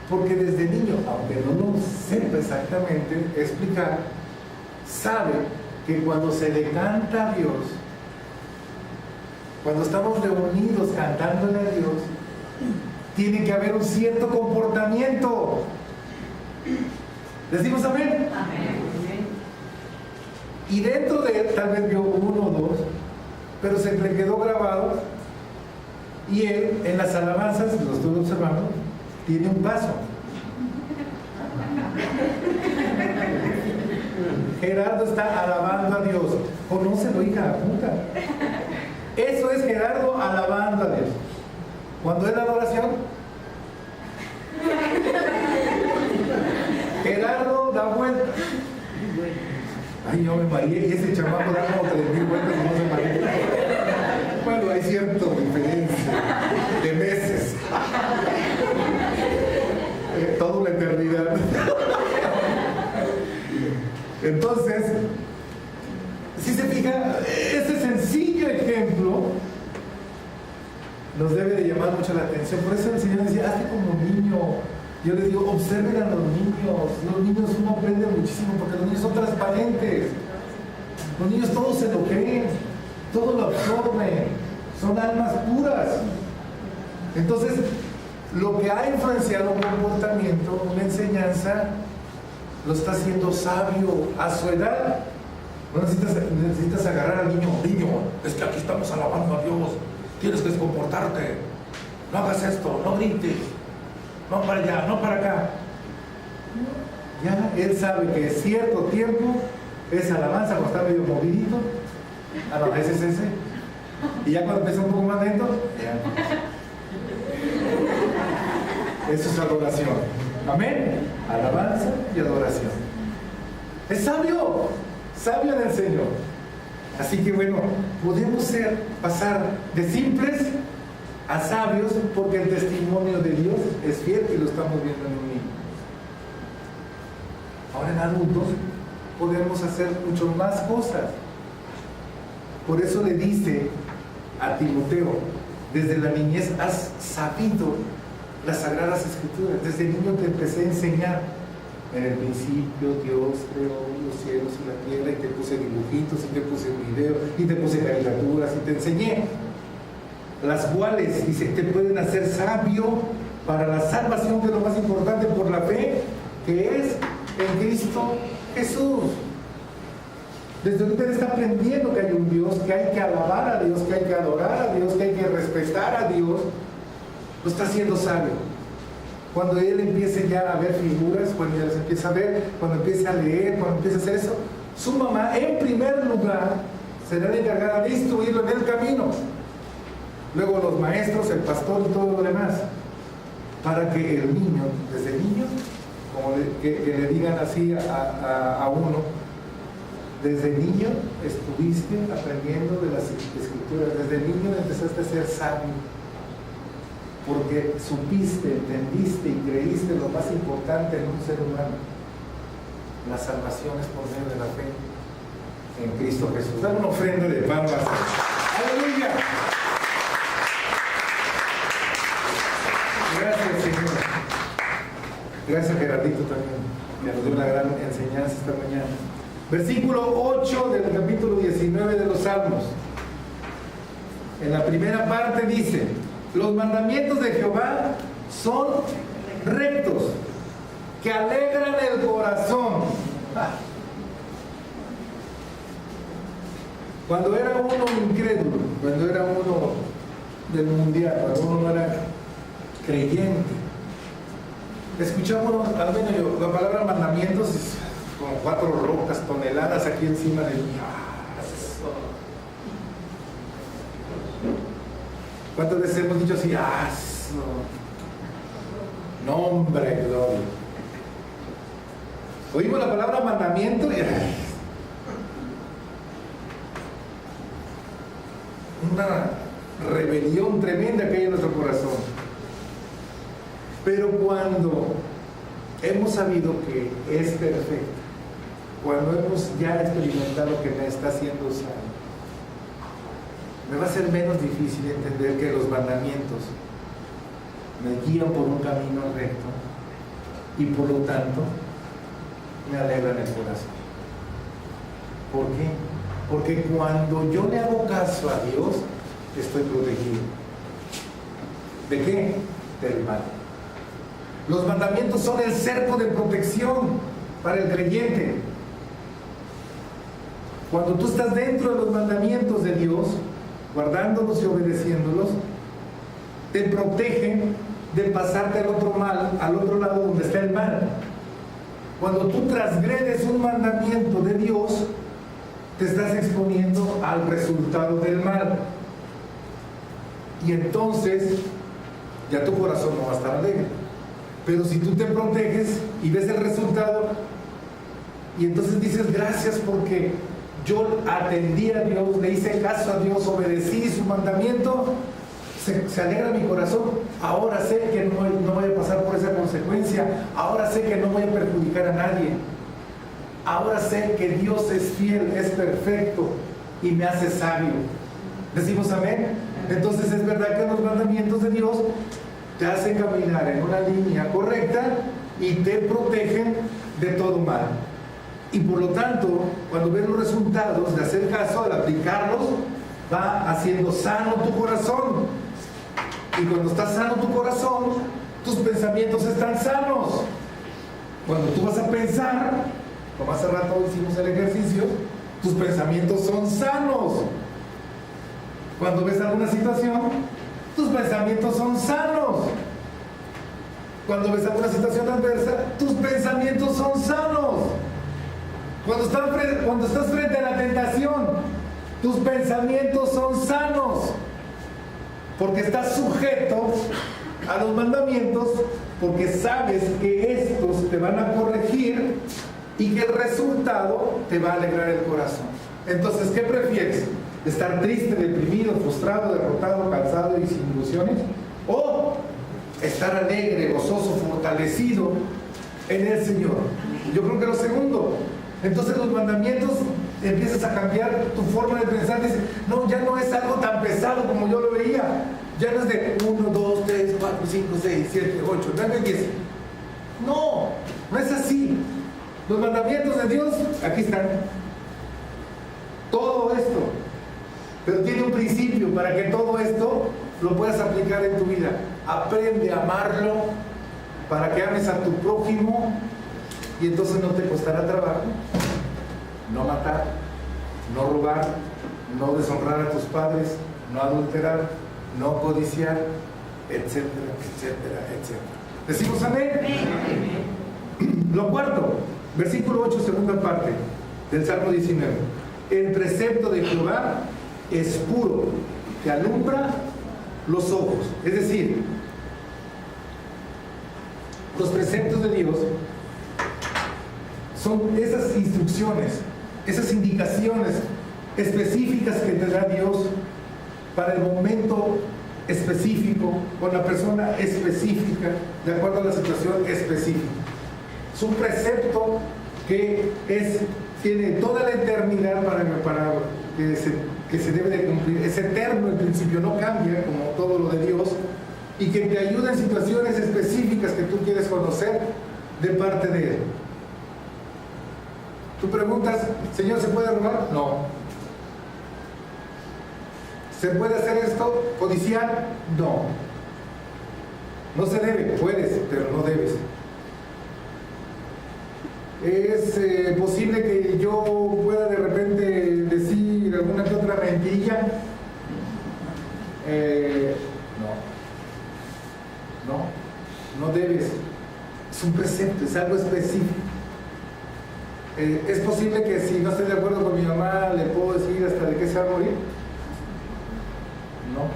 Porque desde niño, aunque no lo sepa exactamente explicar, sabe que cuando se le canta a Dios, cuando estamos reunidos cantándole a Dios, tiene que haber un cierto comportamiento. ¿Decimos amén? Amén. Y dentro de él, tal vez vio uno o dos, pero se le quedó grabado, y él en las alabanzas, lo estoy observando, tiene un paso. Gerardo está alabando a Dios. Conócelo, hija, apunta. Eso es Gerardo alabando a Dios. Cuando es la adoración, Gerardo da vueltas. Ay, yo me mareé y ese chamaco da como 3,000 vueltas y no se marea. Bueno, hay cierta diferencia de meses. Toda una eternidad. Entonces, si se fija, ese sencillo ejemplo nos debe de llamar mucho la atención. Por eso el Señor decía, hazte como niño. Yo les digo, observen a los niños. Los niños uno aprende muchísimo porque los niños son transparentes. Los niños todos se lo creen, todo lo absorben, son almas puras. Entonces, lo que ha influenciado un comportamiento, una enseñanza, lo está haciendo sabio a su edad. No necesitas agarrar al niño, es que aquí estamos alabando a Dios, tienes que comportarte, no hagas esto, no grites, no para allá, no para acá. Ya él sabe que cierto tiempo es alabanza, cuando está medio movidito, no, ese es ese, y ya cuando empieza un poco más lento, ya. Eso es adoración. Amén. Alabanza y adoración. Es sabio, sabio del Señor. Así que bueno, podemos pasar de simples a sabios porque el testimonio de Dios es fiel y lo estamos viendo en un niño. Ahora en adultos podemos hacer mucho más cosas. Por eso le dice a Timoteo, desde la niñez has sabido las Sagradas Escrituras. Desde niño te empecé a enseñar. En el principio Dios creó los cielos y la tierra, y te puse dibujitos, y te puse video, y te puse caricaturas, y te enseñé. Las cuales, dice, te pueden hacer sabio para la salvación, que es lo más importante, por la fe, que es en Cristo Jesús. Desde ahorita él está aprendiendo que hay un Dios, que hay que alabar a Dios, que hay que adorar a Dios, que hay que respetar a Dios. Lo está haciendo sabio. Cuando él empiece ya a ver figuras, cuando ya las empieza a ver, cuando empiece a leer, cuando empiece a hacer eso, su mamá, en primer lugar, será la encargada de instruirlo en el camino. Luego los maestros, el pastor y todo lo demás. Para que el niño, desde niño, como que le digan así a uno, desde niño estuviste aprendiendo de las Escrituras, desde niño empezaste a ser sabio. Porque supiste, entendiste y creíste lo más importante en un ser humano, la salvación es por medio de la fe en Cristo Jesús. Dame una ofrenda de palmas. ¡Aleluya! Gracias, Señor. Gracias, Gerardito, también. Me nos dio una gran enseñanza esta mañana. Versículo 8 del capítulo 19 de los Salmos. En la primera parte dice: los mandamientos de Jehová son rectos, que alegran el corazón. Cuando era uno incrédulo, cuando era uno del mundial, cuando uno no era creyente, escuchamos, al menos yo, la palabra mandamientos es como 4 rocas, toneladas aquí encima de mí. ¿Cuántas veces hemos dicho así? Nombre, gloria. Oímos la palabra mandamiento y una rebelión tremenda que hay en nuestro corazón. Pero cuando hemos sabido que es perfecto, cuando hemos ya experimentado que me está haciendo sano, me va a ser menos difícil entender que los mandamientos me guían por un camino recto y por lo tanto me alegran el corazón. ¿Por qué? Porque cuando yo le hago caso a Dios, estoy protegido. ¿De qué? Del mal. Los mandamientos son el cerco de protección para el creyente. Cuando tú estás dentro de los mandamientos de Dios, guardándolos y obedeciéndolos, te protegen de pasarte al otro lado donde está el mal. Cuando tú transgredes un mandamiento de Dios, te estás exponiendo al resultado del mal. Y entonces, ya tu corazón no va a estar alegre. Pero si tú te proteges y ves el resultado, y entonces dices, gracias porque yo atendí a Dios, le hice caso a Dios, obedecí su mandamiento, se alegra mi corazón. Ahora sé que no voy a pasar por esa consecuencia. Ahora sé que no voy a perjudicar a nadie. Ahora sé que Dios es fiel, es perfecto y me hace sabio. Decimos amén. Entonces es verdad que los mandamientos de Dios te hacen caminar en una línea correcta y te protegen de todo mal. Y por lo tanto, cuando ves los resultados de hacer caso, al aplicarlos, va haciendo sano tu corazón. Y cuando está sano tu corazón, tus pensamientos están sanos. Cuando tú vas a pensar, como hace rato hicimos el ejercicio, tus pensamientos son sanos. Cuando ves alguna situación, tus pensamientos son sanos. Cuando ves alguna situación adversa, tus pensamientos son sanos. Cuando estás frente a la tentación, tus pensamientos son sanos. Porque estás sujeto a los mandamientos, porque sabes que estos te van a corregir y que el resultado te va a alegrar el corazón. Entonces, ¿qué prefieres? ¿Estar triste, deprimido, frustrado, derrotado, cansado y sin ilusiones? ¿O estar alegre, gozoso, fortalecido en el Señor? Yo creo que lo segundo. Entonces los mandamientos, empiezas a cambiar tu forma de pensar. Dices, no, ya no es algo tan pesado como yo lo veía. Ya no es de 1, 2, 3, 4, 5, 6, 7, 8, 9, 10. No, no es así. Los mandamientos de Dios, aquí están. Todo esto. Pero tiene un principio para que todo esto lo puedas aplicar en tu vida. Aprende a amarlo para que ames a tu prójimo y entonces no te costará trabajo no matar, no robar, no deshonrar a tus padres, no adulterar, no codiciar, etcétera, etcétera, etcétera. ¿Decimos amén? Lo cuarto, versículo 8, segunda parte del Salmo 19. El precepto de Jehová es puro, que alumbra los ojos. Es decir, los preceptos de Dios son esas instrucciones, esas indicaciones específicas que te da Dios para el momento específico, con la persona específica, de acuerdo a la situación específica. Es un precepto que tiene toda la eternidad para que se debe de cumplir. Es eterno en principio, no cambia como todo lo de Dios, y que te ayuda en situaciones específicas que tú quieres conocer de parte de Él. Tú preguntas, Señor, ¿se puede robar? No. ¿Se puede hacer esto? ¿Codiciar? No. No se debe, puedes, pero no debes. ¿Es posible que yo pueda de repente decir alguna que otra mentirilla? No debes. Es un precepto, es algo específico. ¿Es posible que si no estoy de acuerdo con mi mamá le puedo decir hasta de qué se va a morir? No.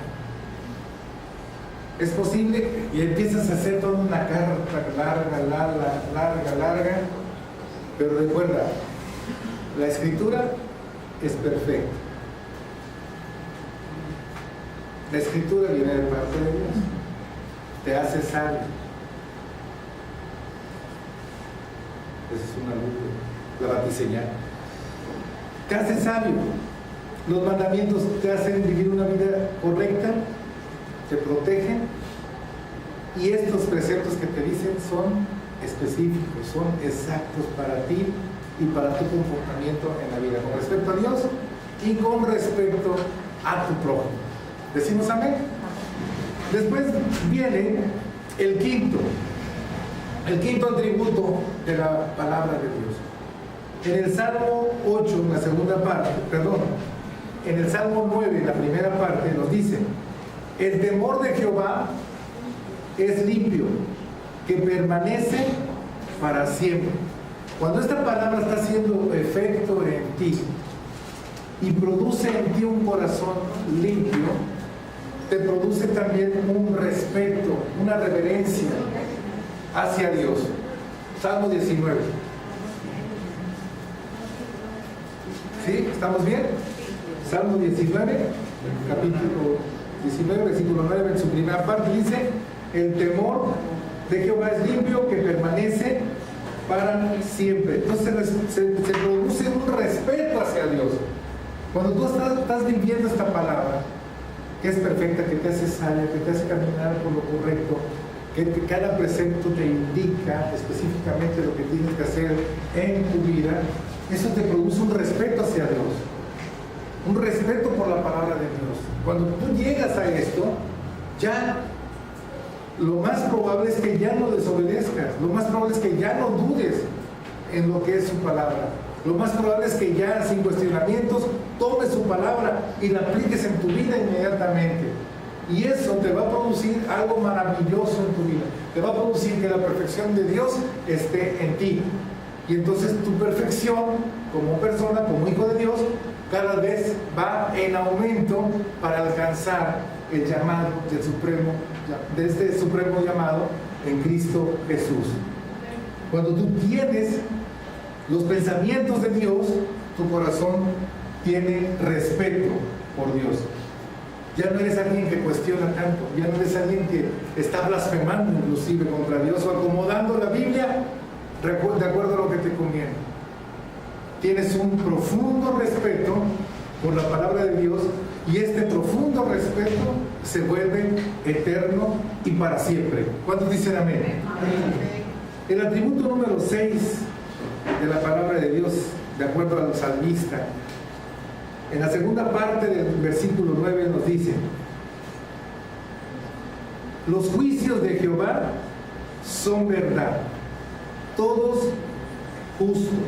Es posible y empiezas a hacer toda una carta larga, pero recuerda, la escritura es perfecta. La escritura viene de parte de Dios, te hace sabio. Esa es una luz, la batiseñal. Te hace sabio. Los mandamientos te hacen vivir una vida correcta, te protegen, y estos preceptos que te dicen son específicos, son exactos para ti y para tu comportamiento en la vida, con respecto a Dios y con respecto a tu prójimo. ¿Decimos amén? Después viene el quinto atributo de la palabra de Dios. En el Salmo 8, en la segunda parte, en el Salmo 9, en la primera parte, nos dice: el temor de Jehová es limpio, que permanece para siempre. Cuando esta palabra está haciendo efecto en ti y produce en ti un corazón limpio, te produce también un respeto, una reverencia hacia Dios. Salmo 19. ¿Sí? ¿Estamos bien? Salmo 19, capítulo 19, versículo 9, en su primera parte dice: el temor de Jehová es limpio, que permanece para siempre. Entonces se produce un respeto hacia Dios. Cuando tú estás viviendo esta palabra, que es perfecta, que te hace sabia, que te hace caminar por lo correcto, que cada precepto te indica específicamente lo que tienes que hacer en tu vida, eso te produce un respeto hacia Dios, un respeto por la palabra de Dios. Cuando tú llegas a esto, ya lo más probable es que ya no desobedezcas, lo más probable es que ya no dudes en lo que es su palabra. Lo más probable es que ya sin cuestionamientos tomes su palabra y la apliques en tu vida inmediatamente. Y eso te va a producir algo maravilloso en tu vida. Te va a producir que la perfección de Dios esté en ti. Y entonces tu perfección como persona, como hijo de Dios, cada vez va en aumento para alcanzar el llamado del supremo, de este supremo llamado en Cristo Jesús. Cuando tú tienes los pensamientos de Dios, tu corazón tiene respeto por Dios. Ya no eres alguien que cuestiona tanto, ya no eres alguien que está blasfemando inclusive contra Dios o acomodando la Biblia de acuerdo a lo que te conviene. Tienes un profundo respeto por la palabra de Dios y este profundo respeto se vuelve eterno y para siempre. ¿Cuántos dicen amén? Amén. El atributo número 6 de la palabra de Dios, de acuerdo al salmista, en la segunda parte del versículo 9 nos dice: los juicios de Jehová son verdad, todos justos.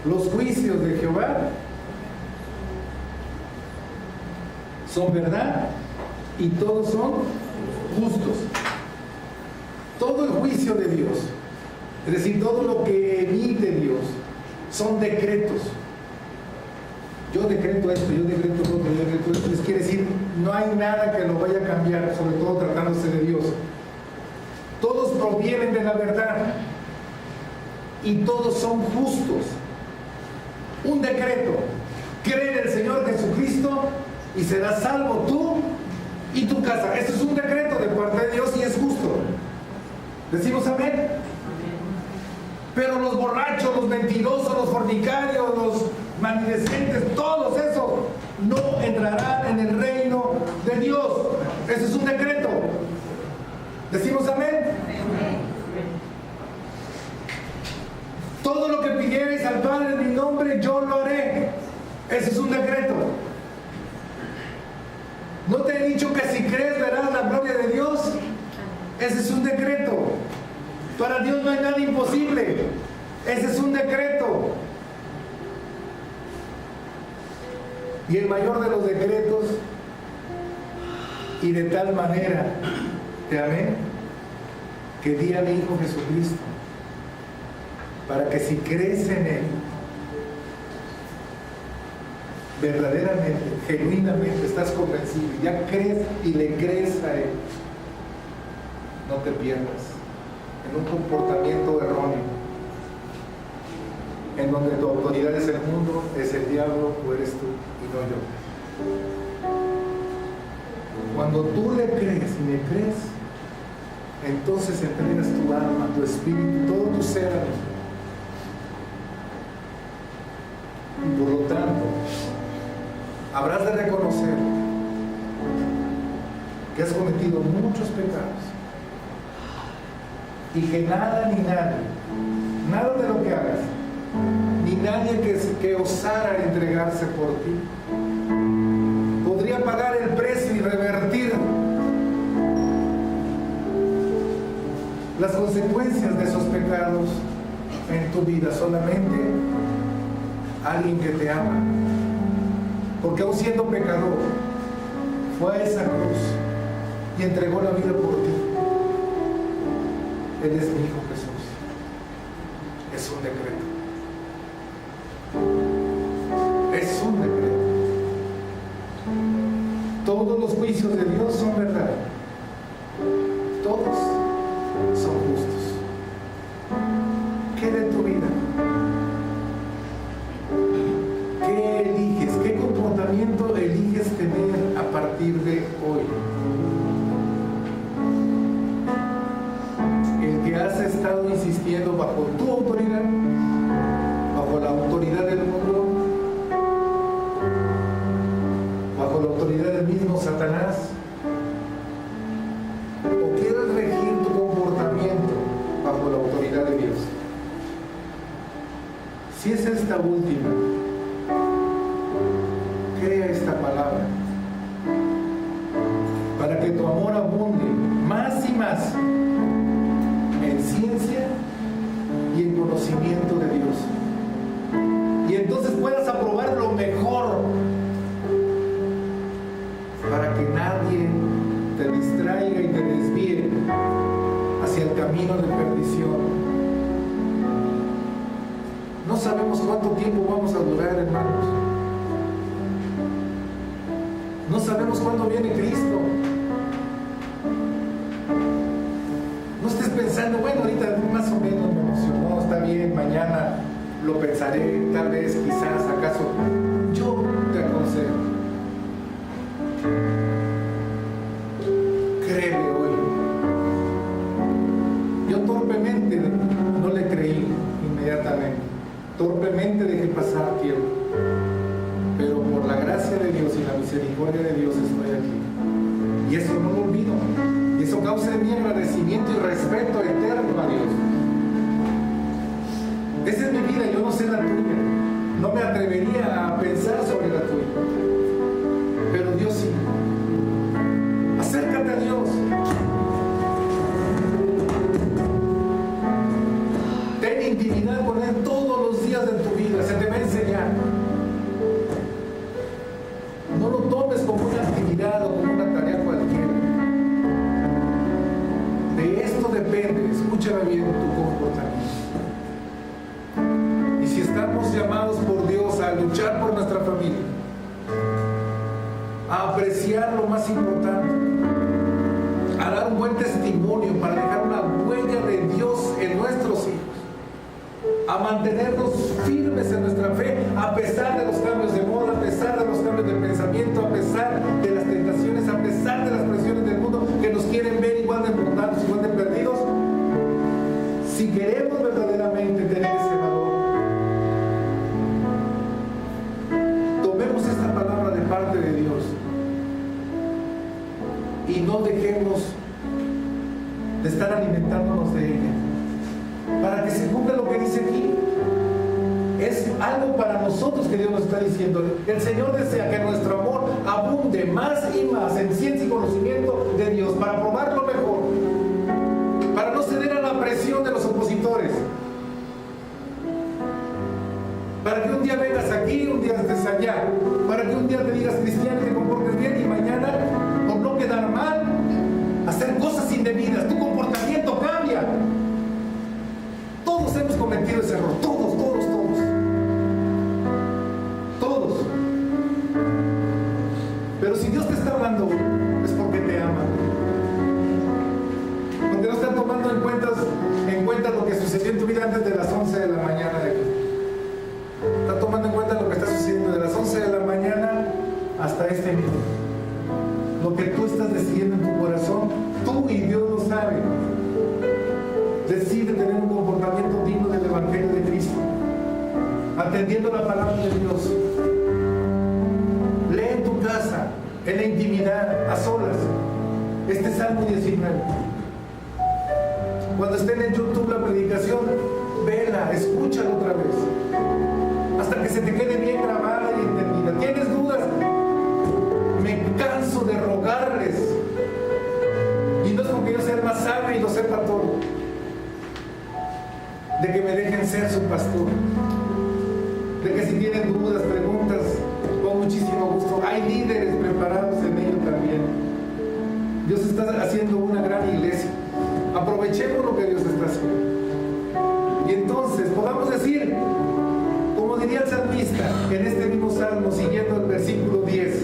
Los juicios de Jehová son verdad y todos son justos. Todo el juicio de Dios, es decir, todo lo que emite Dios, son decretos. Yo decreto esto, yo decreto lo otro, yo decreto esto. Les quiere decir, no hay nada que lo vaya a cambiar, sobre todo tratándose de Dios. Todos provienen de la verdad y todos son justos. Un decreto: cree en el Señor Jesucristo y serás salvo tú y tu casa. Este es un decreto de parte de Dios y es justo. ¿Decimos amén? Pero los borrachos, los mentirosos, los fornicarios, los maledicentes, todos esos no entrarán en el reino de Dios. Ese es un decreto. ¿Decimos amén? Todo lo que pidiereis al Padre en mi nombre, yo lo haré. Ese es un decreto. ¿No te he dicho que si crees verás la gloria de Dios? Ese es un decreto. Para Dios no hay nada imposible. Ese es un decreto. Y el mayor de los decretos: y de tal manera te amé, que di a mi Hijo Jesucristo, para que si crees en Él, verdaderamente, genuinamente, estás convencido, ya crees y le crees a Él, no te pierdas en un comportamiento erróneo, en donde tu autoridad es el mundo, es el diablo o eres tú y no yo. Cuando tú le crees y me crees, entonces entregas tu alma, tu espíritu, todo tu ser a Dios. Y por lo tanto, habrás de reconocer que has cometido muchos pecados y que nada ni nadie, nada de lo que hagas, ni nadie que osara entregarse por ti podría pagar el precio y revertir las consecuencias de esos pecados en tu vida. Solamente alguien que te ama, porque aún siendo pecador fue a esa cruz y entregó la vida por ti. Él es mi Hijo Jesús. Es un decreto. Es un decreto. Todos los juicios de Dios son verdad. Todos son justos. ¿Qué de tu vida? ¿Qué eliges? ¿Qué comportamiento eliges tener a partir de hoy? El que has estado insistiendo bajo tu autoridad, bajo la autoridad del mundo, como Satanás? ¿O quieres regir tu comportamiento bajo la autoridad de Dios? Si es esta última, crea esta palabra para que tu amor abunde más y más en ciencia y en conocimiento de Dios. Y entonces puedas aprobar lo mejor para que nadie te distraiga y te desvíe hacia el camino de perdición. No sabemos cuánto tiempo vamos a durar, hermanos. No sabemos cuándo viene Cristo. No estés pensando, bueno, ahorita más o menos me emocionó, está bien, mañana lo pensaré, tal vez, quizás, acaso. Yo te aconsejo, créeme hoy. Yo torpemente no le creí inmediatamente, torpemente dejé pasar tiempo, pero por la gracia de Dios y la misericordia de Dios estoy aquí, y eso no lo olvido, y eso causa en mí agradecimiento y respeto eterno a Dios. Esa es mi vida, yo no sé la tuya, no me atrevería a pensar sobre la tuya, pero Dios sí. Acércate a Dios, ten intimidad con Él todos los días de tu vida, se te va a enseñar. No lo tomes como una actividad o como una tarea cualquiera. De esto depende, escúchame bien, tu comportamiento. Y si estamos llamados por Dios a luchar por nuestra familia, a apreciar lo más importante, a dar un buen testimonio para dejar una huella de Dios en nuestros hijos, a mantenernos firmes en nuestra fe a pesar de los cambios de moda, a pesar de los cambios de pensamiento, a pesar de las tentaciones, a pesar de las presiones del mundo que nos quieren ver igual de importantes, igual de perdidos. Si queremos verdaderamente tener ese valor, tomemos esta palabra de parte de Dios y no dejemos de estar alimentándonos de ella para que se cumpla lo que dice aquí. Es algo para nosotros que Dios nos está diciendo. El Señor desea que nuestro amor abunde más y más en ciencia y conocimiento de Dios para probar lo mejor, para no ceder a la presión de los opositores, para que un día vengas aquí, un día estés allá, para que un día te digas cristiano y te comportes bien, y mañana, por no quedar mal, hacer cosas indebidas, tu comportamiento cambia. Todos hemos cometido ese error, todos. Pero si Dios te está hablando, es porque te ama. Porque no está tomando en cuenta lo que sucedió en tu vida antes de las 11 de la mañana de aquí. Está tomando en cuenta lo que está sucediendo de las 11 de la mañana hasta este minuto. Lo que tú estás decidiendo en tu corazón, tú y Dios lo saben. Decide tener un comportamiento digno del Evangelio de Cristo, atendiendo la palabra de Dios. Lee en tu casa, en la intimidad, a solas, este Salmo 19. Cuando esté en YouTube la predicación, vela, escúchala otra vez, hasta que se te quede bien grabada y entendida. ¿Tienes dudas? Me canso de rogarles, y no es porque yo sea el más sabio y lo sepa todo, de que me dejen ser su pastor, de que si tienen dudas, preguntas, con muchísimo gusto. Hay líderes preparados en ello también. Dios está haciendo una gran iglesia. Aprovechemos lo que Dios está haciendo. Y entonces podamos decir, como diría el salmista en este mismo salmo, siguiendo el versículo 10,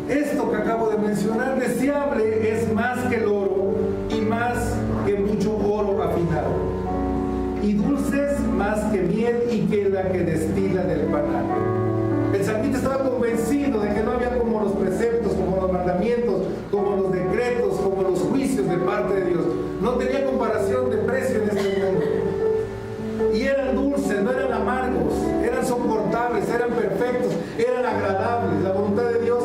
esto que acabo de mencionar, deseable es más que el oro y más que mucho oro afinado, y dulces más que miel y que la que destila del panal. El salmista estaba convencido de que no había como los preceptos, como los mandamientos, como los decretos, como los juicios de parte de Dios. No tenía comparación de precio en este mundo. Y eran dulces, no eran amargos, eran soportables, eran perfectos, eran agradables. La voluntad de Dios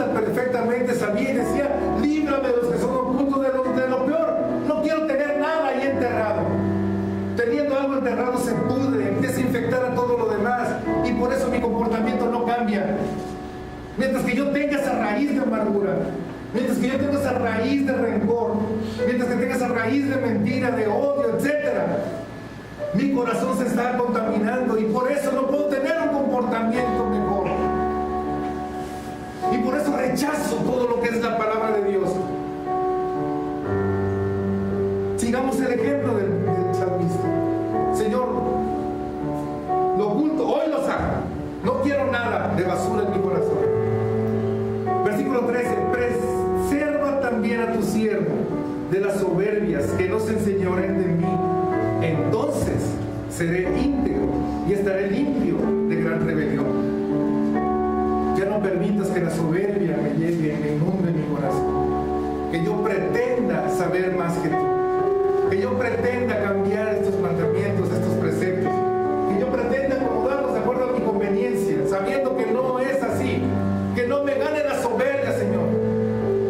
vida perfectamente, sabía y decía: líbrame de los que son ocultos, de lo peor. No quiero tener nada ahí enterrado. Teniendo algo enterrado se pudre, empieza a infectar a todo lo demás, y por eso mi comportamiento no cambia. Mientras que yo tenga esa raíz de amargura, mientras que yo tenga esa raíz de rencor, mientras que tenga esa raíz de mentira, de odio, etc., mi corazón se está contaminando, y por eso no puedo tener un comportamiento mejor. Y por eso rechazo todo lo que es la palabra de Dios. Sigamos el ejemplo del salmista. Señor, lo oculto, hoy lo saco. No quiero nada de basura en mi corazón. Versículo 13. Preserva también a tu siervo de las soberbias, que no se enseñoren de mí. Entonces seré íntegro y estaré limpio de gran rebelión. Ya no permitas que la soberbia me llegue, me inunde mi corazón. Que yo pretenda saber más que tú. Que yo pretenda cambiar estos mandamientos, estos preceptos. Que yo pretenda acomodarlos de acuerdo a mi conveniencia, sabiendo que no es así. Que no me gane la soberbia, Señor.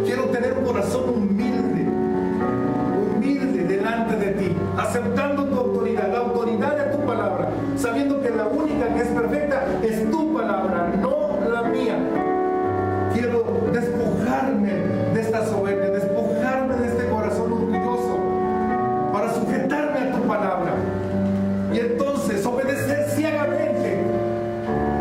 Quiero tener un corazón humilde delante de ti, aceptando tu autoridad, la autoridad de tu palabra, sabiendo que la única que es perfecta es tu palabra, no la mía. Quiero despojarme de esta soberbia, despojarme de este corazón orgulloso, para sujetarme a tu palabra, y entonces obedecer ciegamente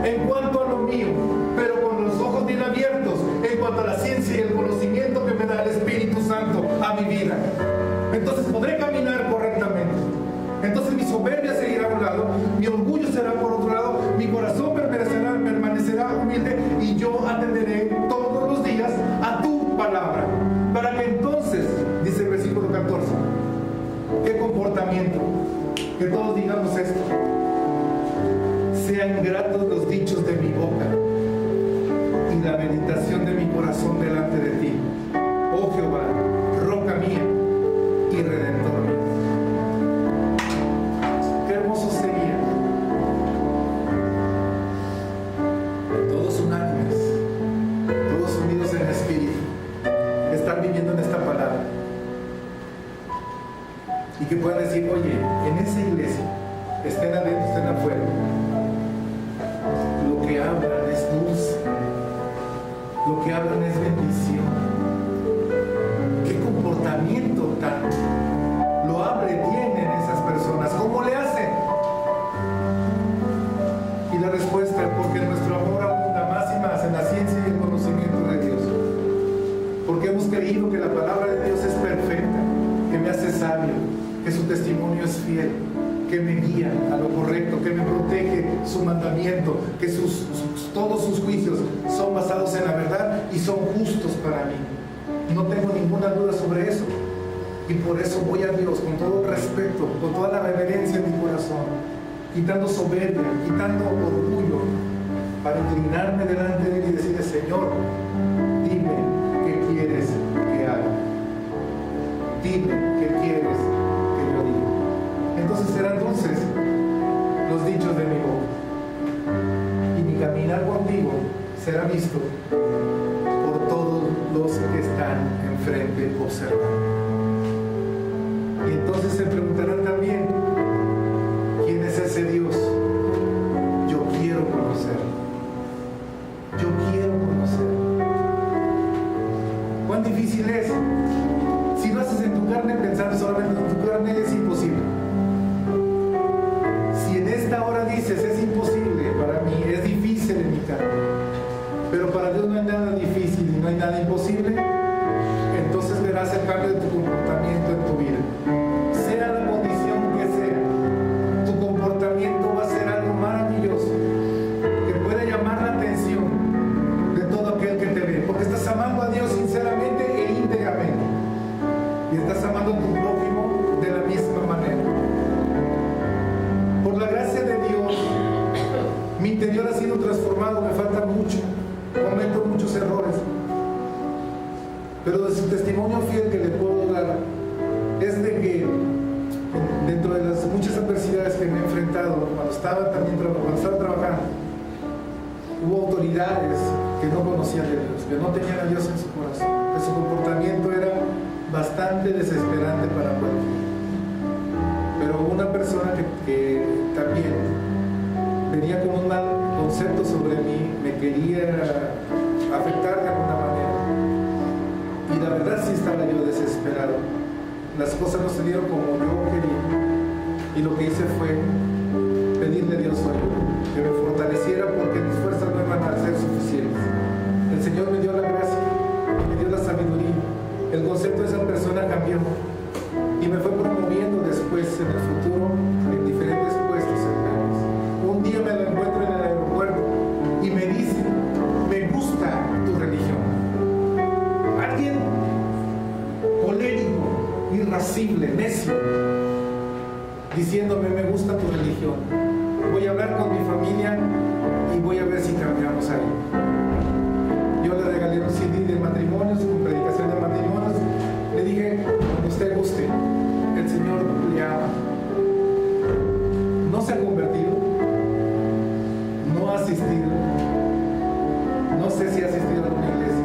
en cuanto a lo mío, pero con los ojos bien abiertos en cuanto a la ciencia y el conocimiento que me da el Espíritu Santo a mi vida. Entonces podré caminar correctamente. Entonces mi soberbia seguirá a un lado, mi orgullo será por otro lado, mi corazón permanecerá humilde, y yo atenderé todos los días a tu palabra, para que entonces, dice el versículo 14, ¿qué comportamiento? Que todos digamos esto: sean gratos los dichos de mi boca y la meditación de mi corazón delante de ti, oh Jehová, roca mía y redentor mío. Qué hermoso sería, todos unánimes, todos unidos en el Espíritu, estar viviendo en esta palabra, y que puedan decir: oye, en esa iglesia, estén adentro, estén afuera, lo que hablan es dulce, lo que hablan es bendición. ¿Qué comportamiento tan loable tienen esas personas? ¿Cómo le hacen? Y la respuesta es: porque nuestro amor abunda más y más en la ciencia y el conocimiento de Dios. Porque hemos creído que la palabra de Dios es perfecta, que me hace sabio, que su testimonio es fiel, que me guía a lo correcto, que me protege su mandamiento, que todos sus juicios son basados en la verdad y son justos para mí. No tengo ninguna duda sobre eso, y por eso voy a Dios con todo el respeto, con toda la reverencia en mi corazón, quitando soberbia, quitando orgullo, para inclinarme delante de Él y decirle: Señor, dime qué quieres que haga, dime qué quieres que yo diga. Entonces serán dulces los dichos de mi boca, y mi caminar contigo será visto por todos los que están enfrente observando. Y entonces se preguntarán también: ¿quién es ese Dios? Yo quiero conocer. Yo quiero conocer. ¿Cuán difícil es? Si lo haces en tu carne, pensando solamente en tu carne, es imposible. Si en esta hora dices: es imposible para mí, es difícil en mi carne, pero para Dios no hay nada difícil y no hay nada imposible, entonces verás el cambio de tu comportamiento en tu vida. Sea la condición que sea, tu comportamiento va a ser algo maravilloso, que puede llamar la atención de todo aquel que te ve, porque estás amando a Dios sinceramente e íntegramente, y estás amando a tu prójimo de la misma manera. Por la gracia de Dios, mi interior ha sido transformado. Me falta mucho, cometo muchos errores, pero de su testimonio fiel que le puedo dar es de que dentro de las muchas adversidades que me he enfrentado cuando estaba trabajando, hubo autoridades que no conocían de Dios, que no tenían a Dios en su corazón, que su comportamiento era bastante desesperante para cualquiera. Pero una persona que también venía con un mal concepto sobre mí, me quería afectar de alguna manera. Y la verdad sí estaba yo desesperado. Las cosas no se dieron como yo quería. Y lo que hice fue pedirle a Dios ayuda, que me fortaleciera porque mis fuerzas no iban a ser suficientes. El Señor me dio la gracia, me dio la sabiduría. El concepto de esa persona cambió y me fue promoviendo después en el futuro en diferentes puestos cercanos. Un día me lo encuentro en el aeropuerto y me dice: me gusta tu religión. Alguien colérico, irascible, necio, diciéndome: me gusta tu religión. Voy a hablar con mi familia y voy a ver si cambiamos ahí. Yo le regalé un CD de matrimonios, con predicación de matrimonios. Le dije: cuando usted guste, el Señor le ama. No se ha convertido, no ha asistido, no sé si ha asistido a alguna iglesia,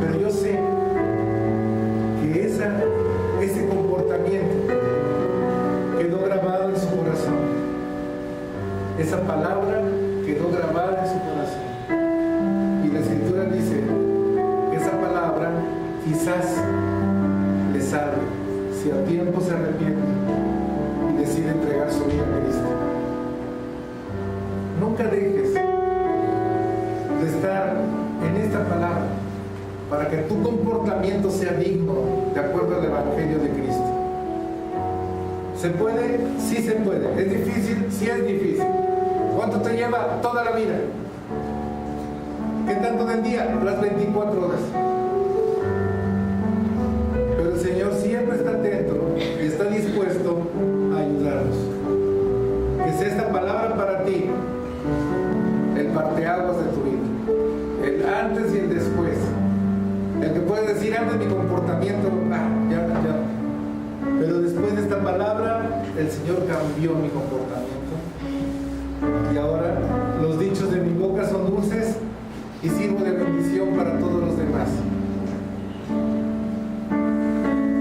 pero yo sé que ese comportamiento quedó grabado en su corazón. Esa palabra quedó grabada en su corazón. Y la Escritura dice que esa palabra quizás le salve si a tiempo se arrepiente y decide entregar su vida a Cristo. Nunca dejes de estar en esta palabra para que tu comportamiento sea digno de acuerdo al Evangelio de Cristo. ¿Se puede? Sí se puede. ¿Es difícil? Sí es difícil. ¿Cuánto te lleva? Toda la vida. ¿Qué tanto del día? Las 24 horas. Pero el Señor siempre está atento y está dispuesto a ayudarnos. Que sea esta palabra para ti el parteaguas de tu vida, el antes y el después. El que puede decir: antes mi comportamiento, ya. Pero después de esta palabra, el Señor cambió mi comportamiento. Y ahora los dichos de mi boca son dulces y sirvo de bendición para todos los demás.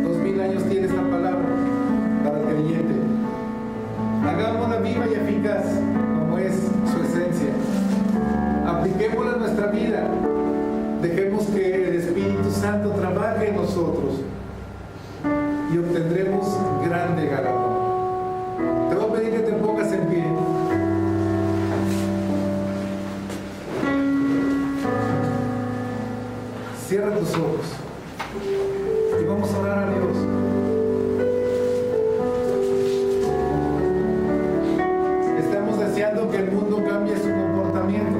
2000 años tiene esta palabra para el creyente. Hagámosla viva y eficaz como es su esencia. Apliquémosla en nuestra vida. Dejemos que el Espíritu Santo trabaje en nosotros y obtendremos grande galardón. Te voy a pedir que te pongas en pie. Cierra tus ojos y vamos a orar a Dios. Estamos deseando que el mundo cambie su comportamiento.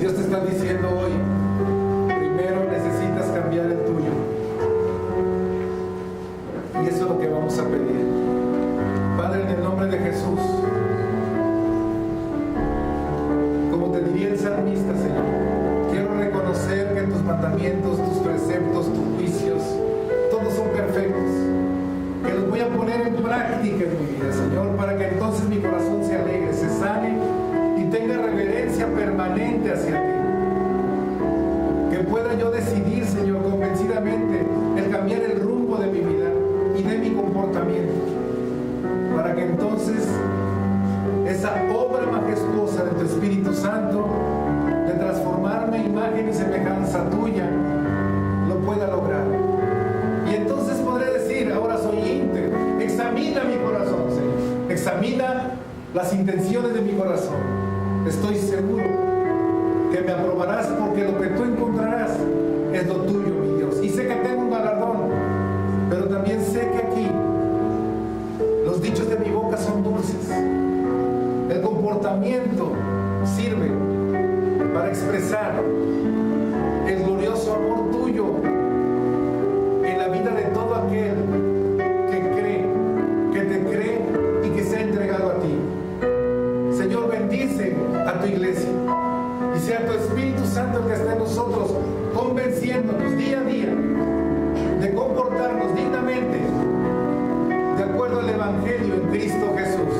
Dios te está diciendo hoy: primero necesitas cambiar el tuyo. Y eso es lo que vamos a pedir. Padre, en el nombre de Jesús, como te diría el salmista, Señor, quiero reconocer que tus mandamientos, tus preceptos, tus juicios, todos son perfectos. Que los voy a poner en práctica en mi vida, Señor, para que entonces mi corazón se alegre, se sane y tenga reverencia permanente hacia ti. Que pueda yo decidir, Señor, convencidamente el cambiar el rumbo de mi vida y de mi comportamiento, para que entonces esa obra majestuosa de tu Espíritu Santo de transformarme a imagen y semejanza tuya lo pueda lograr. Y entonces podré decir: ahora soy íntegro. Examina mi corazón, Señor. Examina las intenciones de mi corazón. Estoy seguro que me aprobarás, porque lo que tú encontrarás es lo tuyo, mi Dios. Y sé que tengo un galardón, pero también sé que aquí los dichos de mi boca son dulces. El comportamiento sirve para expresar el glorioso amor tuyo en la vida de todo aquel que te cree y que se ha entregado a ti. Señor, bendice a tu iglesia y sea tu Espíritu Santo el que esté en nosotros, convenciéndonos día a día de comportarnos dignamente de acuerdo al Evangelio en Cristo Jesús.